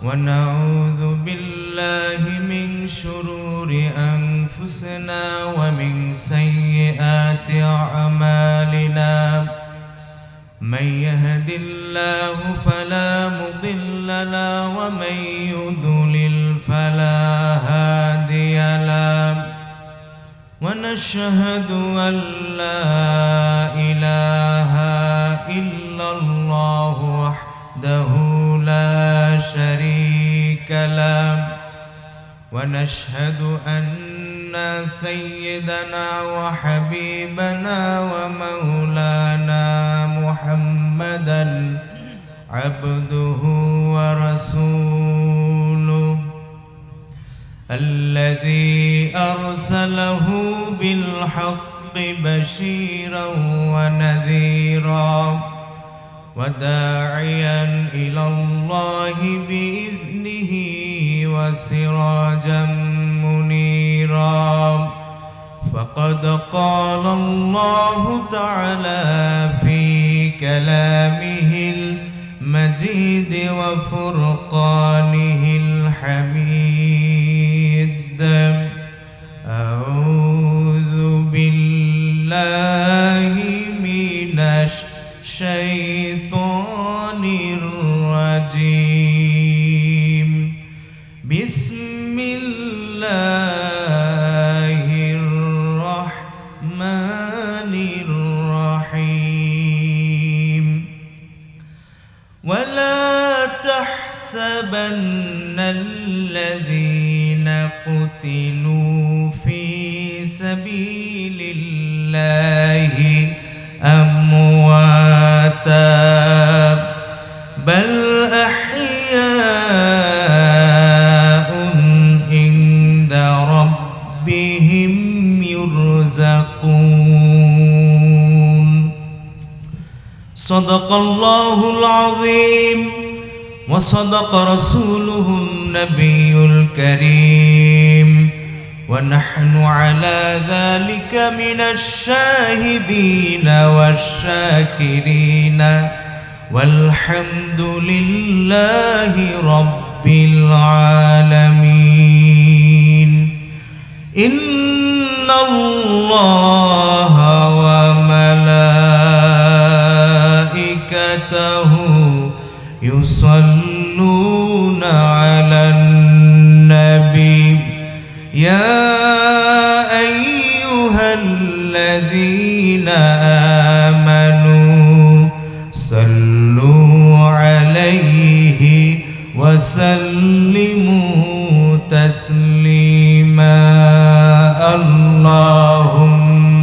ونعوذ بالله من شرور أنفسنا ومن سيئات أعمالنا من يهد الله فلا مضل له ومن يضلل فلا هادي له ونشهد أن لا إله إلا الله وحده لا شريك له ونشهد أن سيدنا وحبيبنا ومولانا محمدا عبده ورسوله الذي أرسله بالحق بشيرا ونذيرا وداعيا إلى الله بإذنه وسراجا منيرا فقد قال الله تعالى في كلامه المجيد وفرقانه الحميد أعوذ بالله من الشيطان الرجيم بسم الله الرحمن الرحيم ولا تحسبن الذين قتلوا في سبيل الله أمواتا بل أحياء عند ربهم يرزقون صدق الله العظيم وصدق رسوله النبي الكريم ونحن على ذلك من الشاهدين والشاكرين والحمد لله رب العالمين إن الله وملائكته يصلون على النبي يا أيها الذين آمنوا صلوا عليه وسلموا تسليما اللهم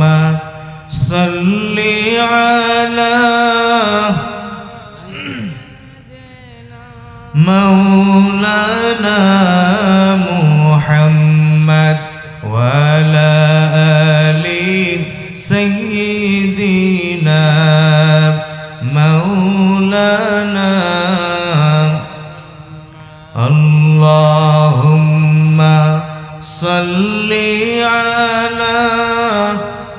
صل على مولانا محمد وعلى آل سيدنا مولانا اللهم صل على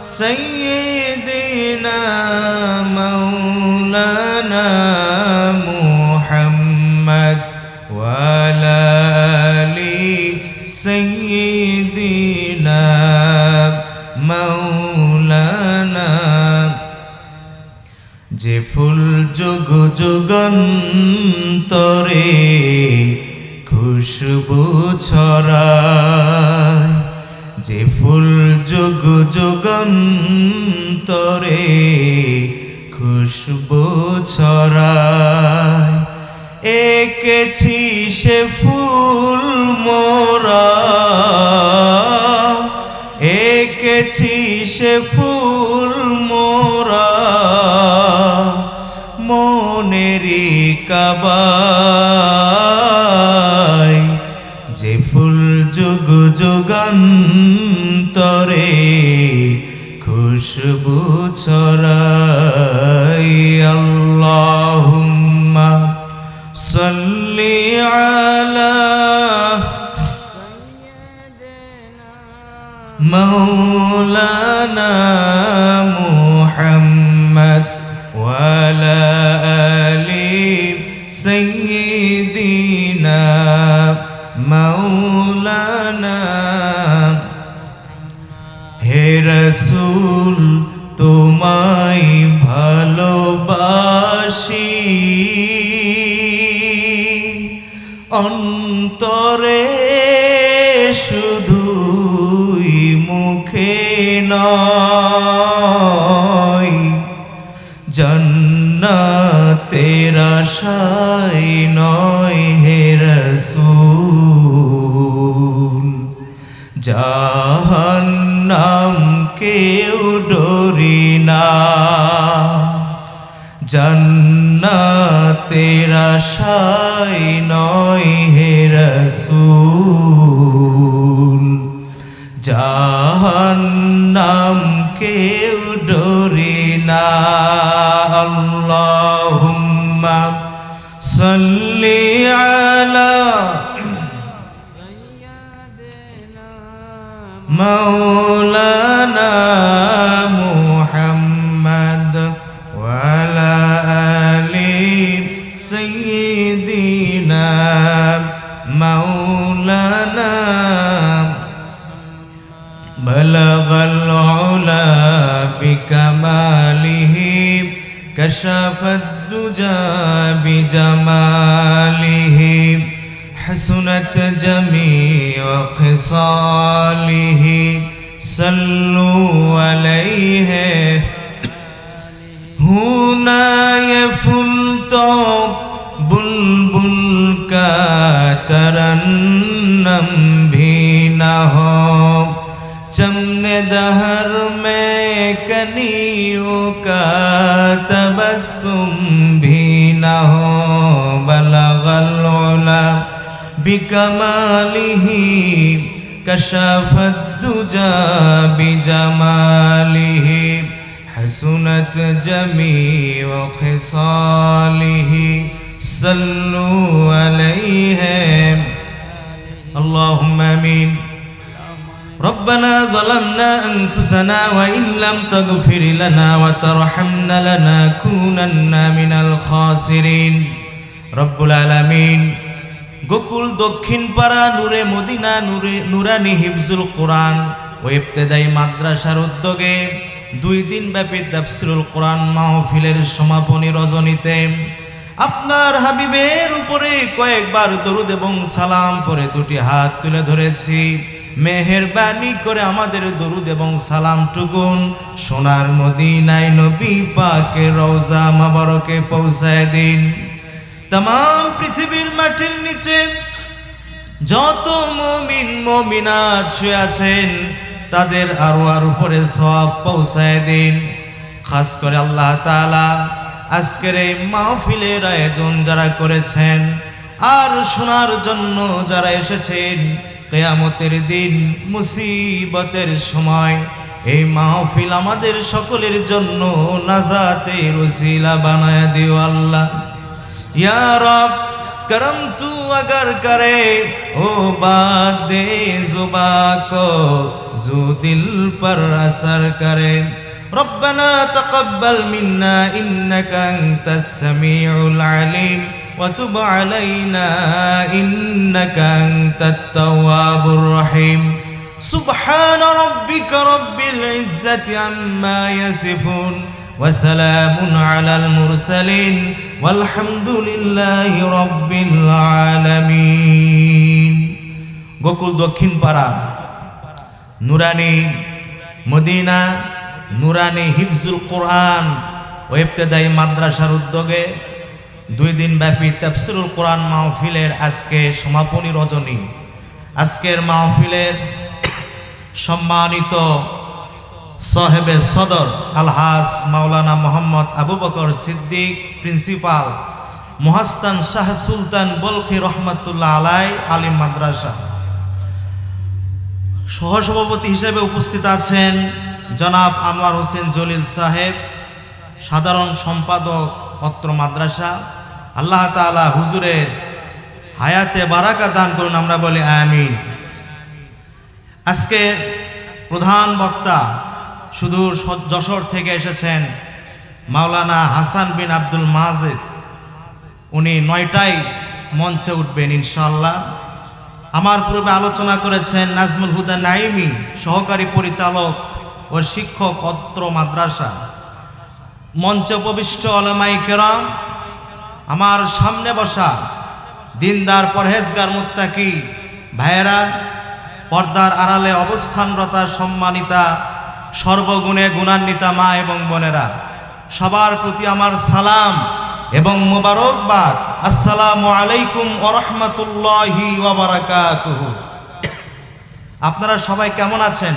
سيدنا مولانا محمد وعلى آل سيدنا مولانا যে ফুল যুগ যুগান্তরে খুশবু ছড়ায় যে ফুল যুগ যুগান্তরে খুশবু ছড়ায় এঁকেছি সে ফুল মোরা এঁকেছি সে ফুল মোরা মনেরি কাবায় যে ফুল যুগ যুগান্তরে খুশবু ছড়ায় আল্লাহুম্মা সাল্লি আলা مولانا محمد وعلى آل سيدنا মাওলানা হে রাসূল তোমায় ভালোবাসি অন্তরে শুধুই মুখে নয় জান্নাতের আশায় নয় হে রাসূল জাহান্নাম কেউ ডরি না জান্নাতের আশায় নয় হে রাসূল জাহান্নাম কেউ ডরি না আল্লাহুম্মা সাল্লি আলা মাওলানা মুহাম্মদ ওয়া আলা আলি সাইয়্যিদিনা মাওলানা বালাগাল উলা বিকামালিহি কাশাফাদ দুজা বিজামালিহি حسنت جميع خصاله صلوا عليه هنا يفلت बुलबुल का तरन्नम भी न हो चमने दहर में कनियों का तबस्सुम भी न हो बलगल उला बिकमालिही कशफत दुजा बिजमालिही हसनत जमीअ खिसालिही सल्लु अलैहि अल्लाहुम्मा आमीन रब्बना ज़लमना अनफुसना व इन लम तगफिर लना व तरहमना लनकूनन्ना मिनल खासिरिन रब्बुल आलामीन गोकुल दक्षिण पाड़ा नूरे मदिना नुरानी हिफ्जुल कुरान व इब्तिदाई माद्रासार उद्योगे 2 दिन ব্যাপী তাফসীরুল কুরআন মাহফিলের সমাপনী রজনীতে আপনার হাবিবের উপরে কয়েকবার দরুদ এবং সালাম পড়ে দুটি হাত তুলে ধরেছি মেহেরবানি করে আমাদের দরুদ এবং সালাম টুকুন সোনার মদিনায় নবী পাকের রওজা মুবারকে পৌঁছায় দিন तमाम পৃথিবীর মাটির নিচে যত মুমিন মুমিনাত শুয়ে আছেন তাদের আরওয়ার উপরে সওয়াব পৌঁছায় দিন খাস করে আল্লাহ তাআলা আজকের এই মাহফিলের আয়োজন যারা করেছেন আর শোনার জন্য যারা এসেছেন কিয়ামতের দিন মুসিবতের সময় এই মাহফিল আমাদের সকলের জন্য নাজাতের ওসিলা বানায় দিও আল্লাহ या रब करम तू अगर करे ओ बात दे जुबा को जो दिल पर असर करे रब्बना तक़ब्बल मिन्ना इन्नका अंतस समीउल अलीम व तुब अलैना इन्नका अंतत तव्वाबुर रहीम सुब्हान रब्बिका रब्बिल इज्जति अम्मा यसिफून وسلام على المرسلين والحمد لله رب العالمين গোকুল দক্ষিণ পাড়া নুরানি মদিনা নুরানি হিফজুল কুরআন ও ইবতিদাই মাদ্রাসার উদ্যোগে 2 দিন ব্যাপী তাফসীরুল কুরআন মাহফিলের আজকে সমাপনী রজনী আজকের মাহফিলের সম্মানিত সাহেবে সদর আলহাজ মাওলানা মোহাম্মদ আবু বকর সিদ্দিক প্রিন্সিপাল মুহাস্তান শাহ সুলতান বলখি রহমাতুল্লাহ আলাই আলিম মাদ্রাসা সহসভাপতি হিসেবে উপস্থিত আছেন জনাব আনোয়ার হোসেন জলিল সাহেব সাধারণ সম্পাদক অত্র মাদ্রাসা আল্লাহ তাআলা হুজুরের হায়াতে বারাকা দান করুন আমরা বলি আমিন আজকে প্রধান বক্তা সুদূর যশোর থেকে এসেছেন মাওলানা হাসান বিন আব্দুল মাজেদ উনি 9টায় মঞ্চে উঠবেন ইনশাআল্লাহ। আমার পূর্বে আলোচনা করেছেন নাজমুল হুদা নাইমি, সহকারী পরিচালক ও শিক্ষক অত্র মাদ্রাসা। মঞ্চে উপবিষ্ট ওলামায়ে কেরাম, আমার সামনে বসা দিনদার পরহেজগার মুত্তাকি ভাইয়েরা, পর্দার আড়ালে অবস্থানরতা সম্মানিতা সর্বগুণে গুণান্বিতা মা এবং বোনেরা, সবার প্রতি আমার সালাম এবং মোবারকবাদ। আসসালামু আলাইকুম ওয়া রাহমাতুল্লাহি ওয়া বারাকাতুহু। আপনারা সবাই কেমন আছেন?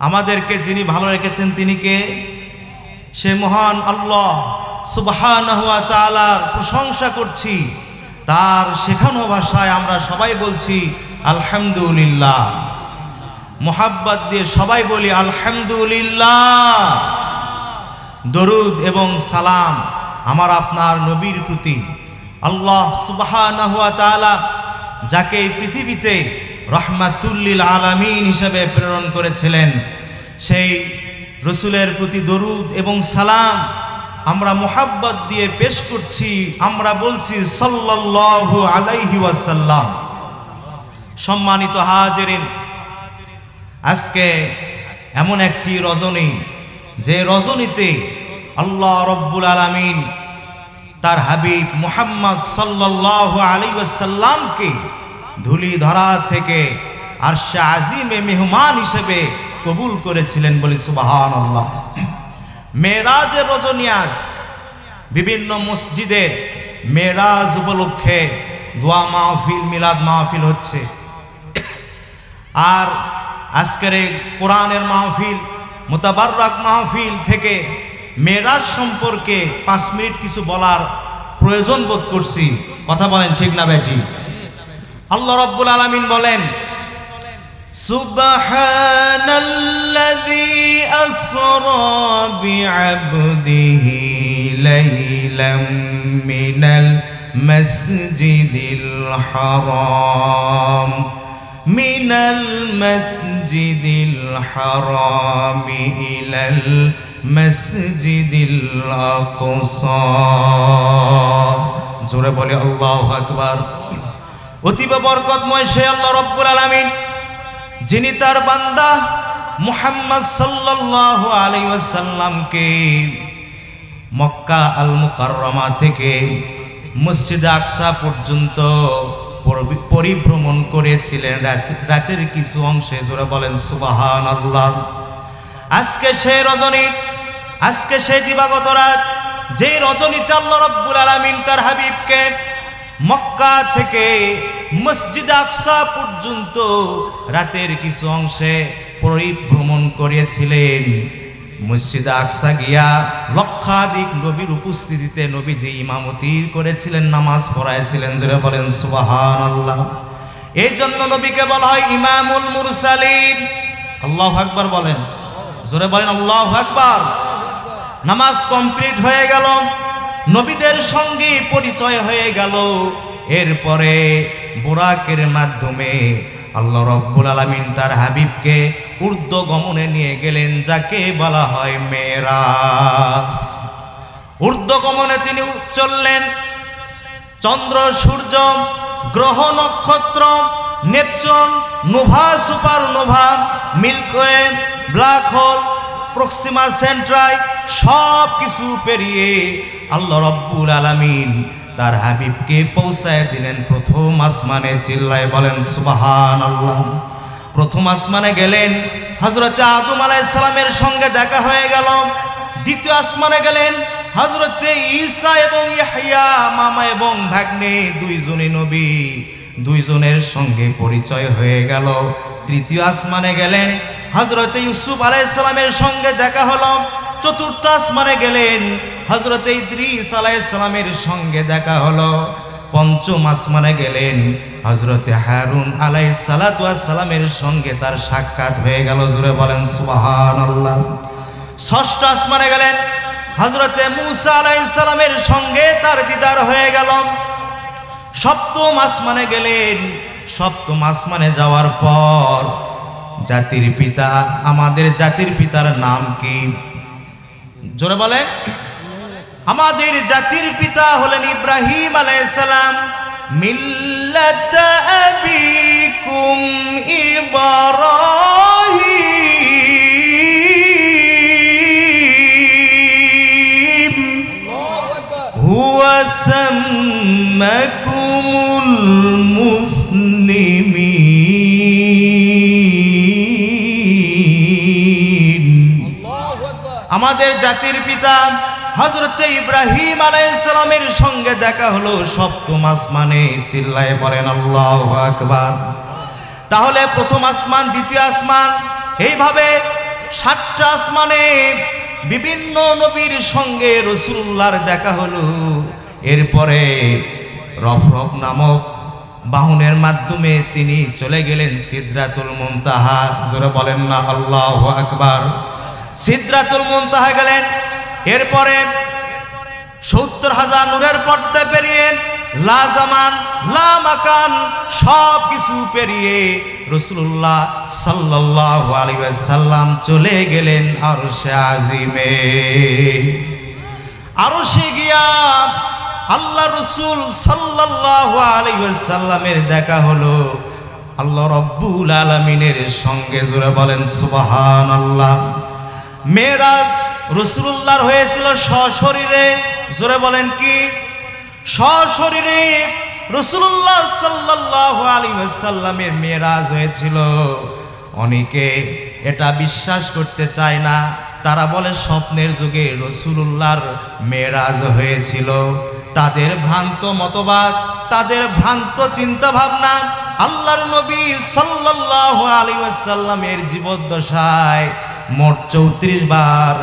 আমাদেরকে যিনি ভালো রেখেছেন তিনি কে? সে মহান আল্লাহ সুবহানাহু ওয়া তাআলার প্রশংসা করছি। তার শেখানো ভাষায় আমরা সবাই বলছি আলহামদুলিল্লাহ। মোহাব্বত দিয়ে সবাই বলি আলহামদুলিল্লাহ। দরুদ এবং সালাম আমার আপনার নবীর প্রতি। আল্লাহ সুবহানাহু ওয়া তাআলা যাকে এই পৃথিবীতে রাহমাতুল লিল আলামিন হিসেবে প্রেরণ করেছিলেন, সেই রসুলের প্রতি দরুদ এবং সালাম আমরা মোহাব্বত দিয়ে পেশ করছি। আমরা বলছি সাল্লাল্লাহু আলাইহি ওয়াসাল্লাম। সম্মানিত হাজিরিন, আজকে এমন একটি রজনী, যে রজনীতে আল্লাহ রব্বুল আলামিন তার হাবিব মুহাম্মদ সাল্লাল্লাহু আলাইহি ওয়াসাল্লামকে ধুলি ধরা থেকে আরশে আজিমে মেহমান হিসেবে কবুল করেছিলেন, বলি সুবহানাল্লাহ। মেরাজের রজনী আজ বিভিন্ন মসজিদে মেরাজ উপলক্ষে দোয়া মাহফিল, মিলাদ মাহফিল হচ্ছে। আর আজকের এই কোরআনের মাহফিল, মুতাবাররাক মাহফিল থেকে মেরাজ সম্পর্কে 5 মিনিট কিছু বলার প্রয়োজন বোধ করছি। কথা বলেন ঠিক না বেটি? আল্লাহ রাব্বুল আলামিন বলেন, সুবহানাল্লাযী আসরা বিআবদিহি লাইলাম মিনাল মাসজিদিল হারাম মিনাল মাসজিদিল হারাম ইলাল মাসজিদিল আকসা। জোরে বলে আল্লাহু আকবার। অতীব বরকতময় সে আল্লাহ রাব্বুল আলামিন, যিনি তার বান্দা মুহাম্মদ সাল্লাল্লাহু আলাইহি ওয়াসাল্লামকে মক্কা আল মুকাররমা থেকে মসজিদ আকসা পর্যন্ত পরিভ্রমণ করেছিলেন রাতের কিছু অংশে। জোরে বলেন সুবহানাল্লাহ। আজকে সেই রজনী, আজকে সেই দিবাগত রাত, যে রজনীতে আল্লাহ রাব্বুল আলামিন তার হাবিবকে মক্কা থেকে মসজিদ আকসা পর্যন্ত রাতের কিছু অংশে পরিভ্রমণ করেছিলেন। মসজিদ আকসা গিয়া লক্ষাধিক নবীর উপস্থিতিতে নবীজি ইমামতি করেছিলেন, নামাজ পড়াইছিলেন। জোরে বলেন সুবহানাল্লাহ। এই জন্য নবীকে বলা হয় ইমামুল মুরসালিন। আল্লাহু আকবার বলেন, জোরে বলেন আল্লাহু আকবার। নামাজ কমপ্লিট হয়ে গেল, নবীদের সঙ্গে পরিচয় হয়ে গেল। এরপরে বুরাকের মাধ্যমে আল্লাহ রাব্বুল আলামিন তার হাবিবকে ঊর্ধ্ব গমনে নিয়ে গেলেন, যাকে বলা হয় মেরাজ। ঊর্ধ্ব গমনে তিনি চললেন। চন্দ্র, সূর্য, গ্রহ, নক্ষত্র, Neptune, Nova, supernova, Milky Way, black hole, Proxima সেন্ট্রাই সব কিছু পেরিয়ে আল্লাহ রাব্বুল আলামিন তার হাবিবকে পৌঁছায় দিলেন প্রথম আসমানে। চিল্লায় বলেন সুবহানাল্লাহ। প্রথম আসমানে গেলেন, হযরতে আদম আলাইহিস সালামের সঙ্গে দেখা হয়ে গেল। দ্বিতীয় আসমানে গেলেন, হযরতে ঈসা এবং ইয়াহইয়া, মামা এবং ভাগ্নে, দুইজনই নবী, দুইজনের সঙ্গে পরিচয় হয়ে গেল। তৃতীয় আসমানে গেলেন, হযরতে ইউসুফ আলাইহিস সালামের সঙ্গে দেখা হলো। চতুর্থ আসমানে গেলেন, হযরতে ইদ্রিস আলাইহিস সালামের সঙ্গে দেখা হলো। পঞ্চম আসমানে গেলেন, হযরতে হারুন আলাইহিস সালাতু ওয়াস সালামের সঙ্গে তার সাক্ষাৎ হয়ে গেল। জোরে বলেন সুবহানাল্লাহ। ষষ্ঠ আসমানে গেলেন, হযরতে মূসা আলাইহিস সালামের সঙ্গে তার দিদার হয়ে গেল। সপ্তম আসমানে গেলেন। সপ্তম আসমানে যাওয়ার পর জাতির পিতা, আমাদের জাতির পিতার নাম কি? জোরে বলেন। আমাদের জাতির পিতা হলেন ইব্রাহিম আলাইহিস সালাম। মিল্লাত আবিকুম ইব্রাহিম হুয়া সাম্মাকুমুল মুসলিমিন। আমাদের জাতির পিতা হযরত ইব্রাহিম আলাইহিস সালামের সঙ্গে দেখা হলো সপ্তম আসমানে। চিল্লায়ে বলেন আল্লাহু আকবার। তাহলে প্রথম আসমান, দ্বিতীয় আসমান, এইভাবে 7টা আসমানে বিভিন্ন নবীর সঙ্গে রাসূলুল্লাহর দেখা হলো। এরপরে রফরফ নামক বাহনের মাধ্যমে তিনি চলে গেলেন সিদরাতুল মুনতাহা। জোরে বলেন না আল্লাহু আকবার। সিদরাতুল মুনতাহা গেলেন। এরপরে 70,000 নূরের পর্দা পেরিয়ে লা জামান লা মাকান সব কিছু পেরিয়ে রাসূলুল্লাহ সাল্লাল্লাহু আলাইহি ওয়াসাল্লাম চলে গেলেন আরশে আজিমে। আরশে গিয়া আল্লাহ রাসূল সাল্লাল্লাহু আলাইহি ওয়াসাল্লামের দেখা হলো আল্লাহ রাব্বুল আলামিনের সঙ্গে। জোরে বলেন সুবহানাল্লাহ। মেরাজ রাসূলুল্লাহর হয়েছিল সশরীরে। জোরে বলেন কি? সশরীরে রাসূলুল্লাহ সাল্লাল্লাহু আলাইহি ওয়াসাল্লামের মেরাজ হয়েছিল। অনেকে এটা বিশ্বাস করতে চায় না, তারা বলে স্বপ্নের যুগে রাসূলুল্লাহর মেরাজ হয়েছিল। তাদের ভ্রান্ত মতবাদ, তাদের ভ্রান্ত চিন্তা ভাবনা। আল্লাহর নবী সাল্লাল্লাহু আলাইহি ওয়াসাল্লামের জীবদ্দশায় মোট 34 বার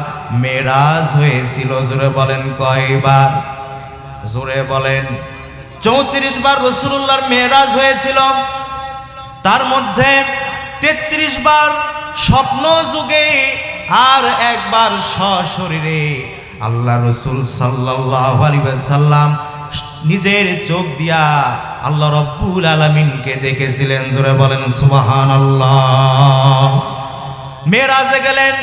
মেরাজ হয়েছিল। জোরে বলেন কয়বার? জোরে বলেন। 34 বার রাসূলুল্লাহর মেরাজ হয়েছিল। তার মধ্যে 33 বার স্বপ্ন যুগে আর একবার সশরীরে আল্লাহ রাসূল সাল্লাল্লাহু আলাইহি ওয়াসাল্লাম নিজের চোখ দিয়া আল্লাহ রাব্বুল আলামিনকে দেখেছিলেন। জোরে বলেন সুবহানাল্লাহ। মেরাজে গেলেন,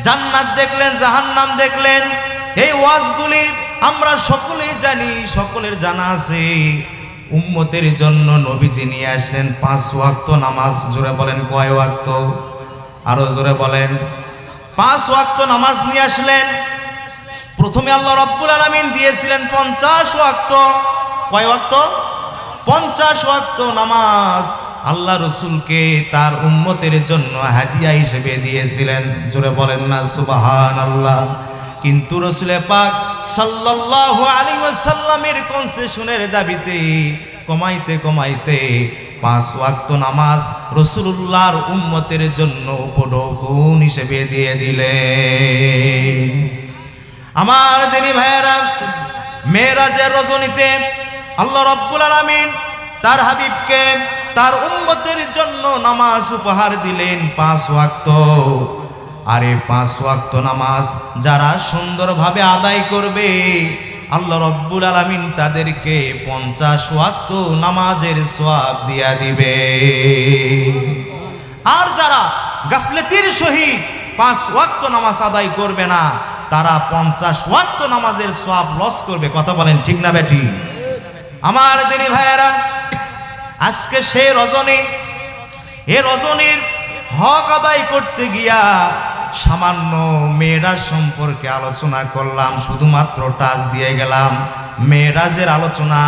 জান্নাত দেখলেন, জাহান্নাম দেখলেন। এই ওয়াজগুলি আমরা সকলেই জানি, সকলের জানা আছে। উম্মতের জন্য নবীজি নিয়ে আসলেন 5 ওয়াক্ত নামাজ। জোরে বলেন কয় ওয়াক্ত? আরো জোরে বলেন। 5 ওয়াক্ত নামাজ নিয়ে আসলেন। প্রথমে আল্লাহ রাব্বুল আলামিন দিয়েছিলেন 50 ওয়াক্ত। কয় ওয়াক্ত? 50 ওয়াক্ত নামাজ আল্লাহ রাসূলকে তার উম্মতের জন্য হাদিয়া হিসেবে দিয়েছিলেন। জোরে বলেন না সুবহানাল্লাহ। কিন্তু রাসূল পাক সাল্লাল্লাহু আলাইহি ওয়াসাল্লামের কনসেশনের দাবিতে কমাইতে কমাইতে 5 ওয়াক্ত নামাজ রাসূলুল্লাহর উম্মতের জন্য উপঢৌকন হিসেবে দিয়ে দিলেন। আমার দিনী ভাইয়েরা, মেরাজের রজনীতে আল্লাহ রাব্বুল আলামিন তার হাবিবকে তার উম্মতের জন্য নামাজ উপহার দিলেন 5 ওয়াক্ত। আর এই 5 ওয়াক্ত নামাজ যারা সুন্দরভাবে আদায় করবে আল্লাহ রাব্বুল আলামিন তাদেরকে 50 ওয়াক্ত নামাজের সওয়াব দিয়া দিবে। আর যারা গাফলতির সহিত 5 ওয়াক্ত নামাজ আদায় করবে না, তারা 50 ওয়াক্ত নামাজের সওয়াব লস করবে। কথা বলেন ঠিক না বেটি? আমার দিনী ভাইয়েরা, আজকে সেই রজনী, এ রজনীর হক আদায় করতে গিয়া সামান্য মেরাজ সম্পর্কে আলোচনা করলাম, শুধুমাত্র টাচ দিয়ে গেলাম। মেরাজের আলোচনা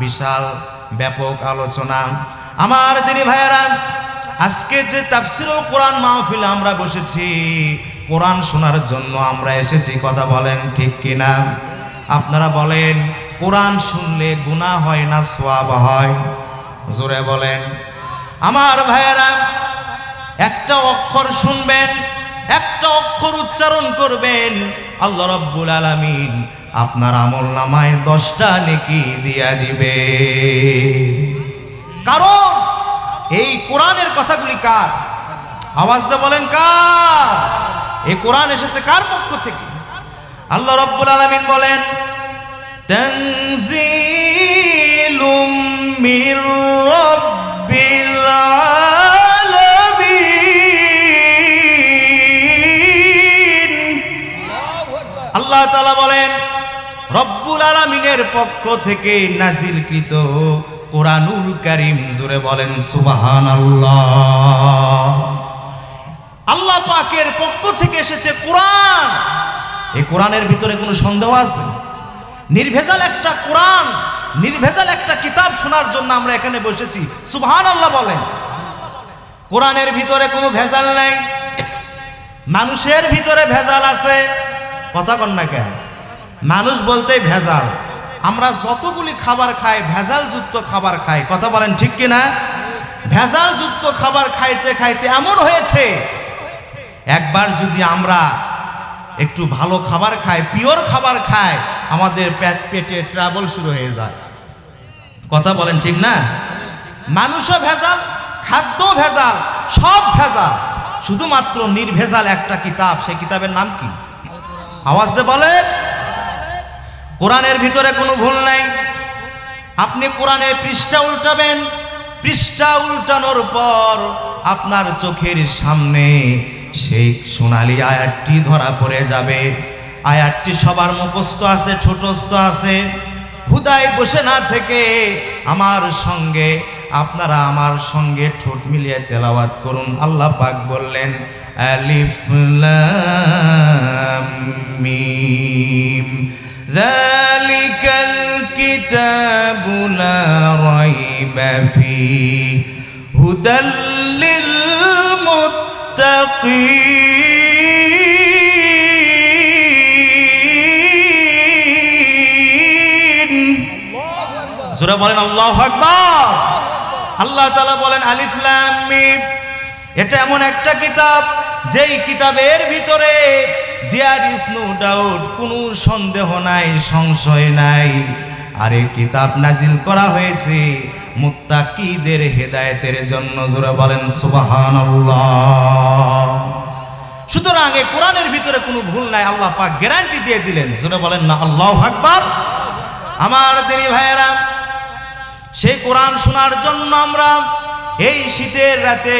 বিশাল ব্যাপক আলোচনা। আমার দিনী ভাইয়েরা, আজকে যে তাফসীরুল কোরআন মাহফিলে আমরা বসেছি, কোরআন শোনার জন্য আমরা এসেছি। কথা বলেন ঠিক কিনা? আপনারা বলেন, কোরআন শুনলে গুনাহ হয় না সওয়াব হয়? জোরে বলেন। আমার ভাইয়েরা, একটা অক্ষর শুনবেন, একটা অক্ষর উচ্চারণ করবেন, আল্লাহ রাব্বুল আলামিন আপনার আমলনামায় 10টা নেকি দিয়া দিবে। কারণ এই কোরআনের কথাগুলি কার? আওয়াজ দিয়ে বলেন কার? এই কোরআন এসেছে কার পক্ষ থেকে? আল্লাহ রাব্বুল আলামিন বলেন, তানজিলুম মির রাব্বিল আলামিন। আল্লাহ তাআলা বলেন, রব্বুল আলামিনের পক্ষ থেকে নাজিলকৃত কোরআনুল কারীম। জোরে বলেন সুবহানাল্লাহ। আল্লাহ পাকের পক্ষ থেকে এসেছে কোরআন। এই কোরআনের ভিতরে কোনো সন্দেহ আছে? নির্ভেজাল একটা কোরআন, নির্ভেজাল একটা কিতাব শোনার জন্য আমরা এখানে বসেছি। সুবহানাল্লাহ বলেন। কোরআনের ভিতরে কোনো ভেজাল নাই, মানুষের ভিতরে ভেজাল আছে। কথা কন না কেন? মানুষ বলতেই ভেজাল। আমরা যতগুলি খাবার খাই ভেজাল যুক্ত খাবার খাই। কথা বলেন ঠিক কিনা? ভেজাল যুক্ত খাবার খাইতে খাইতে এমন হয়েছে, একবার যদি আমরা একটু ভালো খাবার খাই, পিওর খাবার খাই, আমাদের পেটে ট্রাবল শুরু হয়ে যায়। কথা বলেন ঠিক না? মানুষও ভেজাল, খাদ্য ভেজাল, সব ভেজাল। শুধুমাত্র নির্ভেজাল একটা কিতাব, সেই কিতাবের নাম কি? আওয়াজ দিয়ে বলেন। কোরআনের ভিতরে কোনো ভুল নাই। আপনি কোরআনের পৃষ্ঠা উল্টাবেন, পৃষ্ঠা উল্টানোর পর আপনার চোখের সামনে সেই সোনালী আয়াতটি ধরা পড়ে যাবে। আয়াতটি সবার মুখস্থ আছে, ছোটস্থ আছে। হুদায় বসে না থেকে আমার সঙ্গে, আপনারা আমার সঙ্গে ঠোঁট মিলিয়ে তেলাওয়াত করুন। আল্লাহ পাক বললেন, আলিফ লাম মিম যালিকাল কিতাবু লা রাইবা ফীহি হুদাল লিল মুত্তাকিন। সূরা বলেন আল্লাহু আকবার। আল্লাহ তাআলা বলেন আলিফ লাম মিম, এটা এমন একটা কিতাব যেই কিতাবের ভিতরে দেয়ার ইজ নো ডাউট, কোনো সন্দেহ নাই, সংশয় নাই। আর এই কিতাব নাজিল করা হয়েছে মুত্তাকিদের হেদায়েতের জন্য। জোরে বলেন সুবহানাল্লাহ। সুতরাং এই কোরআনের ভিতরে কোনো ভুল নাই, আল্লাহ পাক গ্যারান্টি দিয়ে দিলেন। জোরে বলেন না আল্লাহু আকবার। আমার দিনী ভাইয়েরা, সেই কোরআন শোনার জন্য আমরা এই শীতের রাতে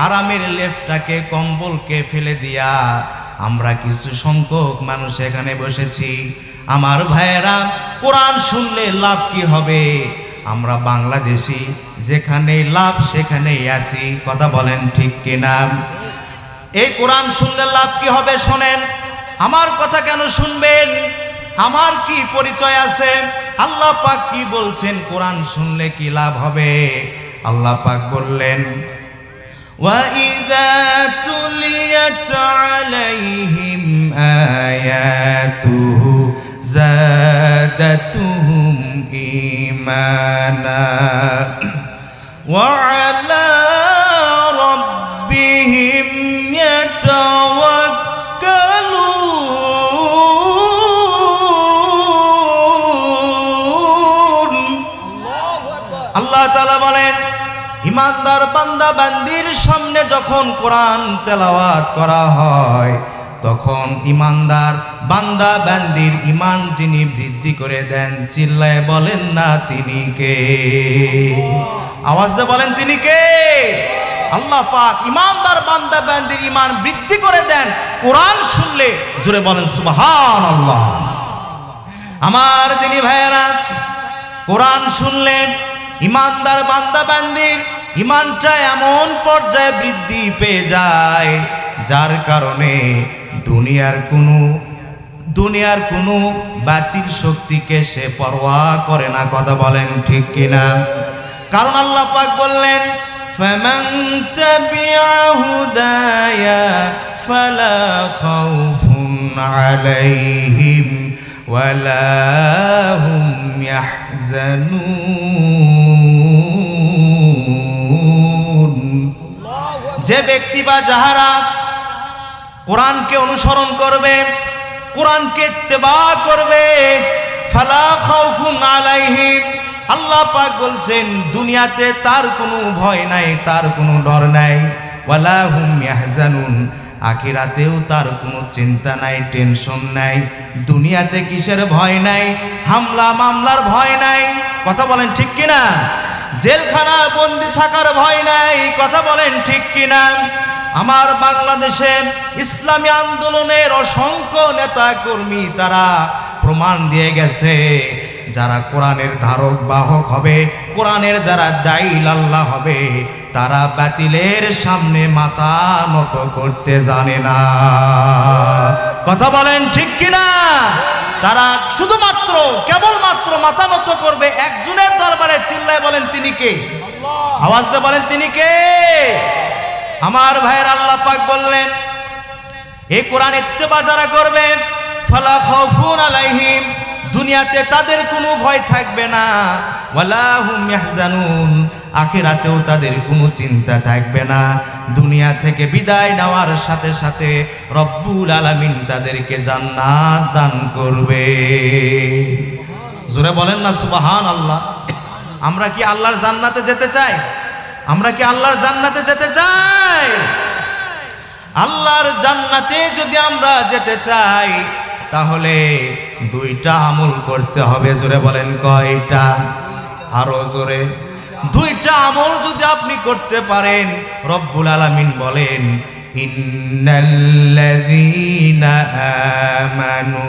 আরামের লেফটাকে, কম্বলকে ফেলে দিয়া আমরা কিছু সংখ্যক মানুষ এখানে বসেছি। আমার ভাইয়েরা, কোরআন শুনলে লাভ কি হবে? আমরা বাংলাদেশি, যেখানেই লাভ সেখানেই আছি। কথা বলেন ঠিক কিনা? এই কোরআন শুনলে লাভ কি হবে? শোনেন, আমার কথা কেন শুনবেন? আমার কি পরিচয় আছে? আল্লাহ পাক কি বলছেন কোরআন শুনলে কি লাভ হবে? আল্লাহ পাক বললেন, وَإِذَا تُلِيَتْ عَلَيْهِمْ آيَاتُهُ زَادَتْهُمْ إِيمَانًا وَعَلَى رَبِّهِمْ يَتَوَكَّلُونَ। আল্লাহ তাআলা বলেন, ইমানদার বান্দা বান্দির সামনে যখন কোরআন তেলাওয়াত করা হয়, তখন ইমানদার বান্দা বান্দির ইমান যিনি বৃদ্ধি করে দেন, চিল্লায় বলেন না তিনি কে? আওয়াজ দিয়ে বলেন তিনি কে? আল্লাহ পাক ইমানদার বান্দা বান্দির ইমান বৃদ্ধি করে দেন কোরআন শুনলে। জোরে বলেন সুবহানাল্লাহ। আমার দিনী ভাইয়েরা, কোরআন শুনলে ইমানদার বান্দা বান্দির ইমানটা এমন পর্যায়ে বৃদ্ধি পেয়ে যায়, যার কারণে দুনিয়ার কোনো বাতিল শক্তিকে সে পরোয়া করে না। কথা বলেন ঠিক কিনা? কারণ আল্লাহ পাক বললেন, ফামান তাবিআ হুদায়া ফালা খাউফুন আলাইহিম ওয়ালা হুম ইয়াহজানুন। যে ব্যক্তি বা যাহারা কোরআনকে অনুসরণ করবে, কোরআনকে ইত্তেবা করবে, ফালা খাউফুন আলাইহিম, আল্লাহ পাক বলছেন দুনিয়াতে তার কোনো ভয় নাই, তার কোনো ডর নাই। ওয়ালা হুম ইয়াহজানুন, আখিরাতেও তার কোনো চিন্তা নাই, টেনশন নাই। দুনিয়াতে কিসের ভয় নাই? হামলা মামলার ভয় নাই। কথা বলেন ঠিক কিনা? জেলখানা বন্দি থাকার ভয় নাই। কথা বলেন ঠিক কিনা? আমার বাংলাদেশে ইসলামী আন্দোলনের অসংখ্য নেতা কর্মী তারা প্রমাণ দিয়ে গেছে, যারা কোরআনের ধারক বাহক হবে, কোরআনের যারা দায়ী আল্লাহ হবে, তারা বাতিলের সামনে মাথা নত করতে জানে না। কথা বলেন ঠিক কিনা? তারা শুধুমাত্র কেবলমাত্র মাথা নত করবে একজনের দরবারে। চিল্লায় বলেন তিনি কে? আওয়াজ দিয়ে বলেন তিনি কে? আমার ভাইয়ের আল্লাহ পাক বললেন, এই কোরআন ইত্তেবা যারা করবে, ফালা খাউফুন আলাইহিম, দুনিয়াতে তাদের কোনো ভয় থাকবে না, ওয়ালা হুম ইয়াহজানুন, আখিরাতেও তাদের কোনো চিন্তা থাকবে না। দুনিয়া থেকে বিদায় নেওয়ার সাথে সাথে রব্বুল আলামিন তাদেরকে জান্নাত দান করবে। জোরে বলেন না সুবহানাল্লাহ। আমরা কি আল্লাহর জান্নাতে যেতে চাই? আমরা কি আল্লাহর জান্নাতে যেতে চাই? আল্লাহর জান্নাতে যদি আমরা যেতে চাই, তাহলে দুইটা আমল করতে হবে। জোরে বলেন কয়টা? আরো জোরে। দুইটা আমল যদি আপনি করতে পারেন, রব্বুল আলামিন বলেন, ইন্নাল্লাযীনা আমানু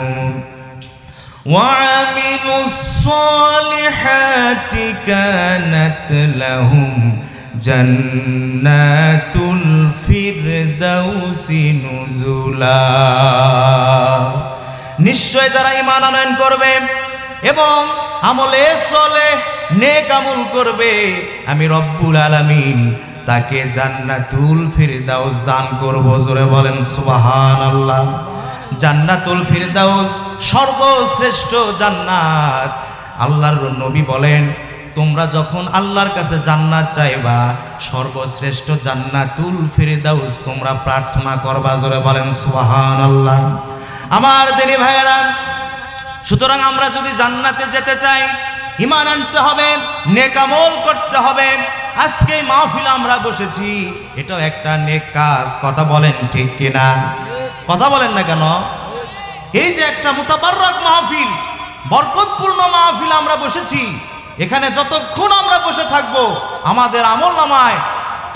ওয়া আমিলুস সালিহাতি কানাত লাহুম জান্নাতুল ফিরদাউসি নুজুলা। নিশ্চয় যারা ঈমান আনয়ন করবে এবং আমলে সলেহ নেক আমল করবে, আমি রব্বুল আলামিন তাকে জান্নাতুল ফিরদাউস দান করব। জোরে বলেন সুবহানাল্লাহ। জান্নাতুল ফিরদাউস সর্বশ্রেষ্ঠ জান্নাত। আল্লাহর নবী বলেন, তোমরা যখন আল্লাহর কাছে জান্নাত চাইবা, সর্বশ্রেষ্ঠ জান্নাতুল ফিরদাউস তোমরা প্রার্থনা করবা। জোরে বলেন সুবহানাল্লাহ। আমার দিনী ভাইয়েরা, সুতরাং আমরা যদি জান্নাতে যেতে চাই, ঈমান আনতে হবে, নেক আমল করতে হবে। আজকে এই মাহফিল আমরা বসেছি, এটাও একটা নেক কাজ। কথা বলেন ঠিক কিনা? কথা বলেন না কেন? এই যে একটা মুতাবাররাক মাহফিল, বরকতপূর্ণ মাহফিল আমরা বসেছি, এখানে যতক্ষণ আমরা বসে থাকব, আমাদের আমল নামায়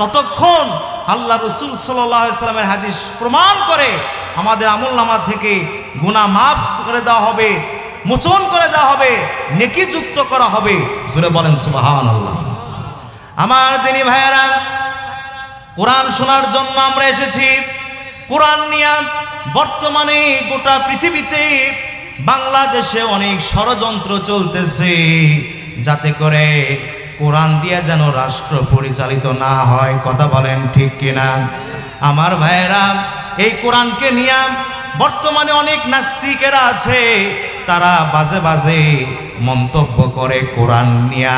ততক্ষণ আল্লাহ রাসূল সাল্লাল্লাহু আলাইহি সাল্লামের হাদিস প্রমাণ করে আমাদের আমল নামা থেকে গুনাহ মাফ করে দেওয়া হবে, মোচন করে দেওয়া হবে, নেকি যুক্ত করা হবে। জোরে বলেন সুবহানাল্লাহ। আমার দিনী ভাইয়েরা, কোরআন শোনার জন্য আমরা এসেছি। কোরআন নিয়ে বর্তমানে গোটা পৃথিবীতে, বাংলাদেশে অনেক ষড়যন্ত্র চলতেছে, যাতে করে কোরআন দিয়ে যেন রাষ্ট্র পরিচালিত না হয়। কথা বলেন ঠিক কিনা? আমার ভাইয়েরা, এই কোরআনকে নিয়ে বর্তমানে অনেক নাস্তিকেরা আছে, তারা বাজে বাজে মন্তব্য করে কোরআন নিয়া,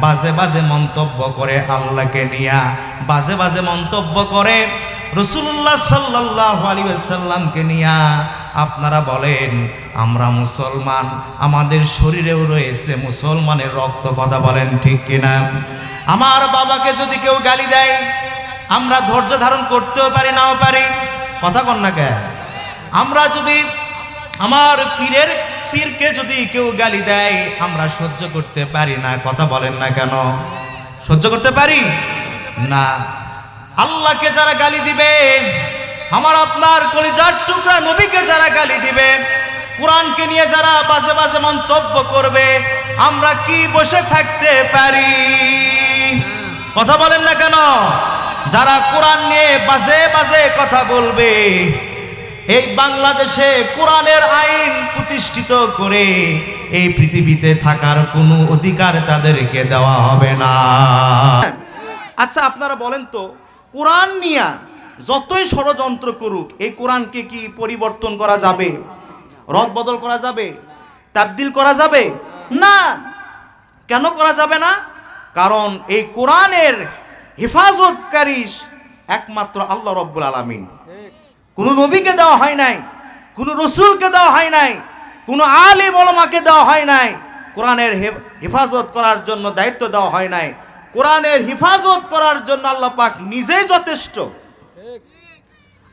বাজে বাজে মন্তব্য করে আল্লাহকে নিয়া, বাজে বাজে মন্তব্য করে রাসূলুল্লাহ সাল্লাল্লাহু আলাইহি ওয়াসাল্লামকে নিয়া। আপনারা বলেন, আমরা মুসলমান, আমাদের শরীরেও রয়েছে মুসলমানের রক্ত। কথা বলেন ঠিক কিনা? আমার বাবাকে যদি কেউ গালি দেয়, আমরা ধৈর্য ধারণ করতেও পারি, নাও পারি। কথা কন না কে? আমরা যদি আমার পীরকে যদি কেউ গালি দেয়, আমরা সহ্য করতে পারি না। কথা বলেন না কেন? সহ্য করতে পারি না। আল্লাহকে যারা গালি দিবে, আমার আপনার কলিজার টুকরা নবীকে যারা গালি দিবে, কোরআনকে নিয়ে যারা বাজে বাজে মন্তব্য করবে, আমরা কি বসে থাকতে পারি? কথা বলেন না কেন? যারা কোরআন নিয়ে বাজে বাজে কথা বলবে, এই বাংলাদেশে কোরআনের আইন প্রতিষ্ঠিত করে এই পৃথিবীতে থাকার কোনো অধিকার তাদেরকে দেওয়া হবে না। আচ্ছা, আপনারা বলেন তো, কোরআন নিয়ে যতই ষড়যন্ত্র করুক, এই কোরআনকে কি পরিবর্তন করা যাবে? রদ বদল করা যাবে? তাবদিল করা যাবে না। কেন করা যাবে না? কারণ এই কোরআনের হেফাজতকারী একমাত্র আল্লাহ রব্বুল আলামিন। কোনো নবীকে দেওয়া হয় নাই, কোনো রসুলকে দেওয়া হয় নাই, কোনো আলিম ওলামাকে দেওয়া হয় নাই। কোরআনের হেফাজত করার জন্য দায়িত্ব দেওয়া হয় নাই। কোরআনের হেফাজত করার জন্য আল্লাহ পাক নিজেই যথেষ্ট।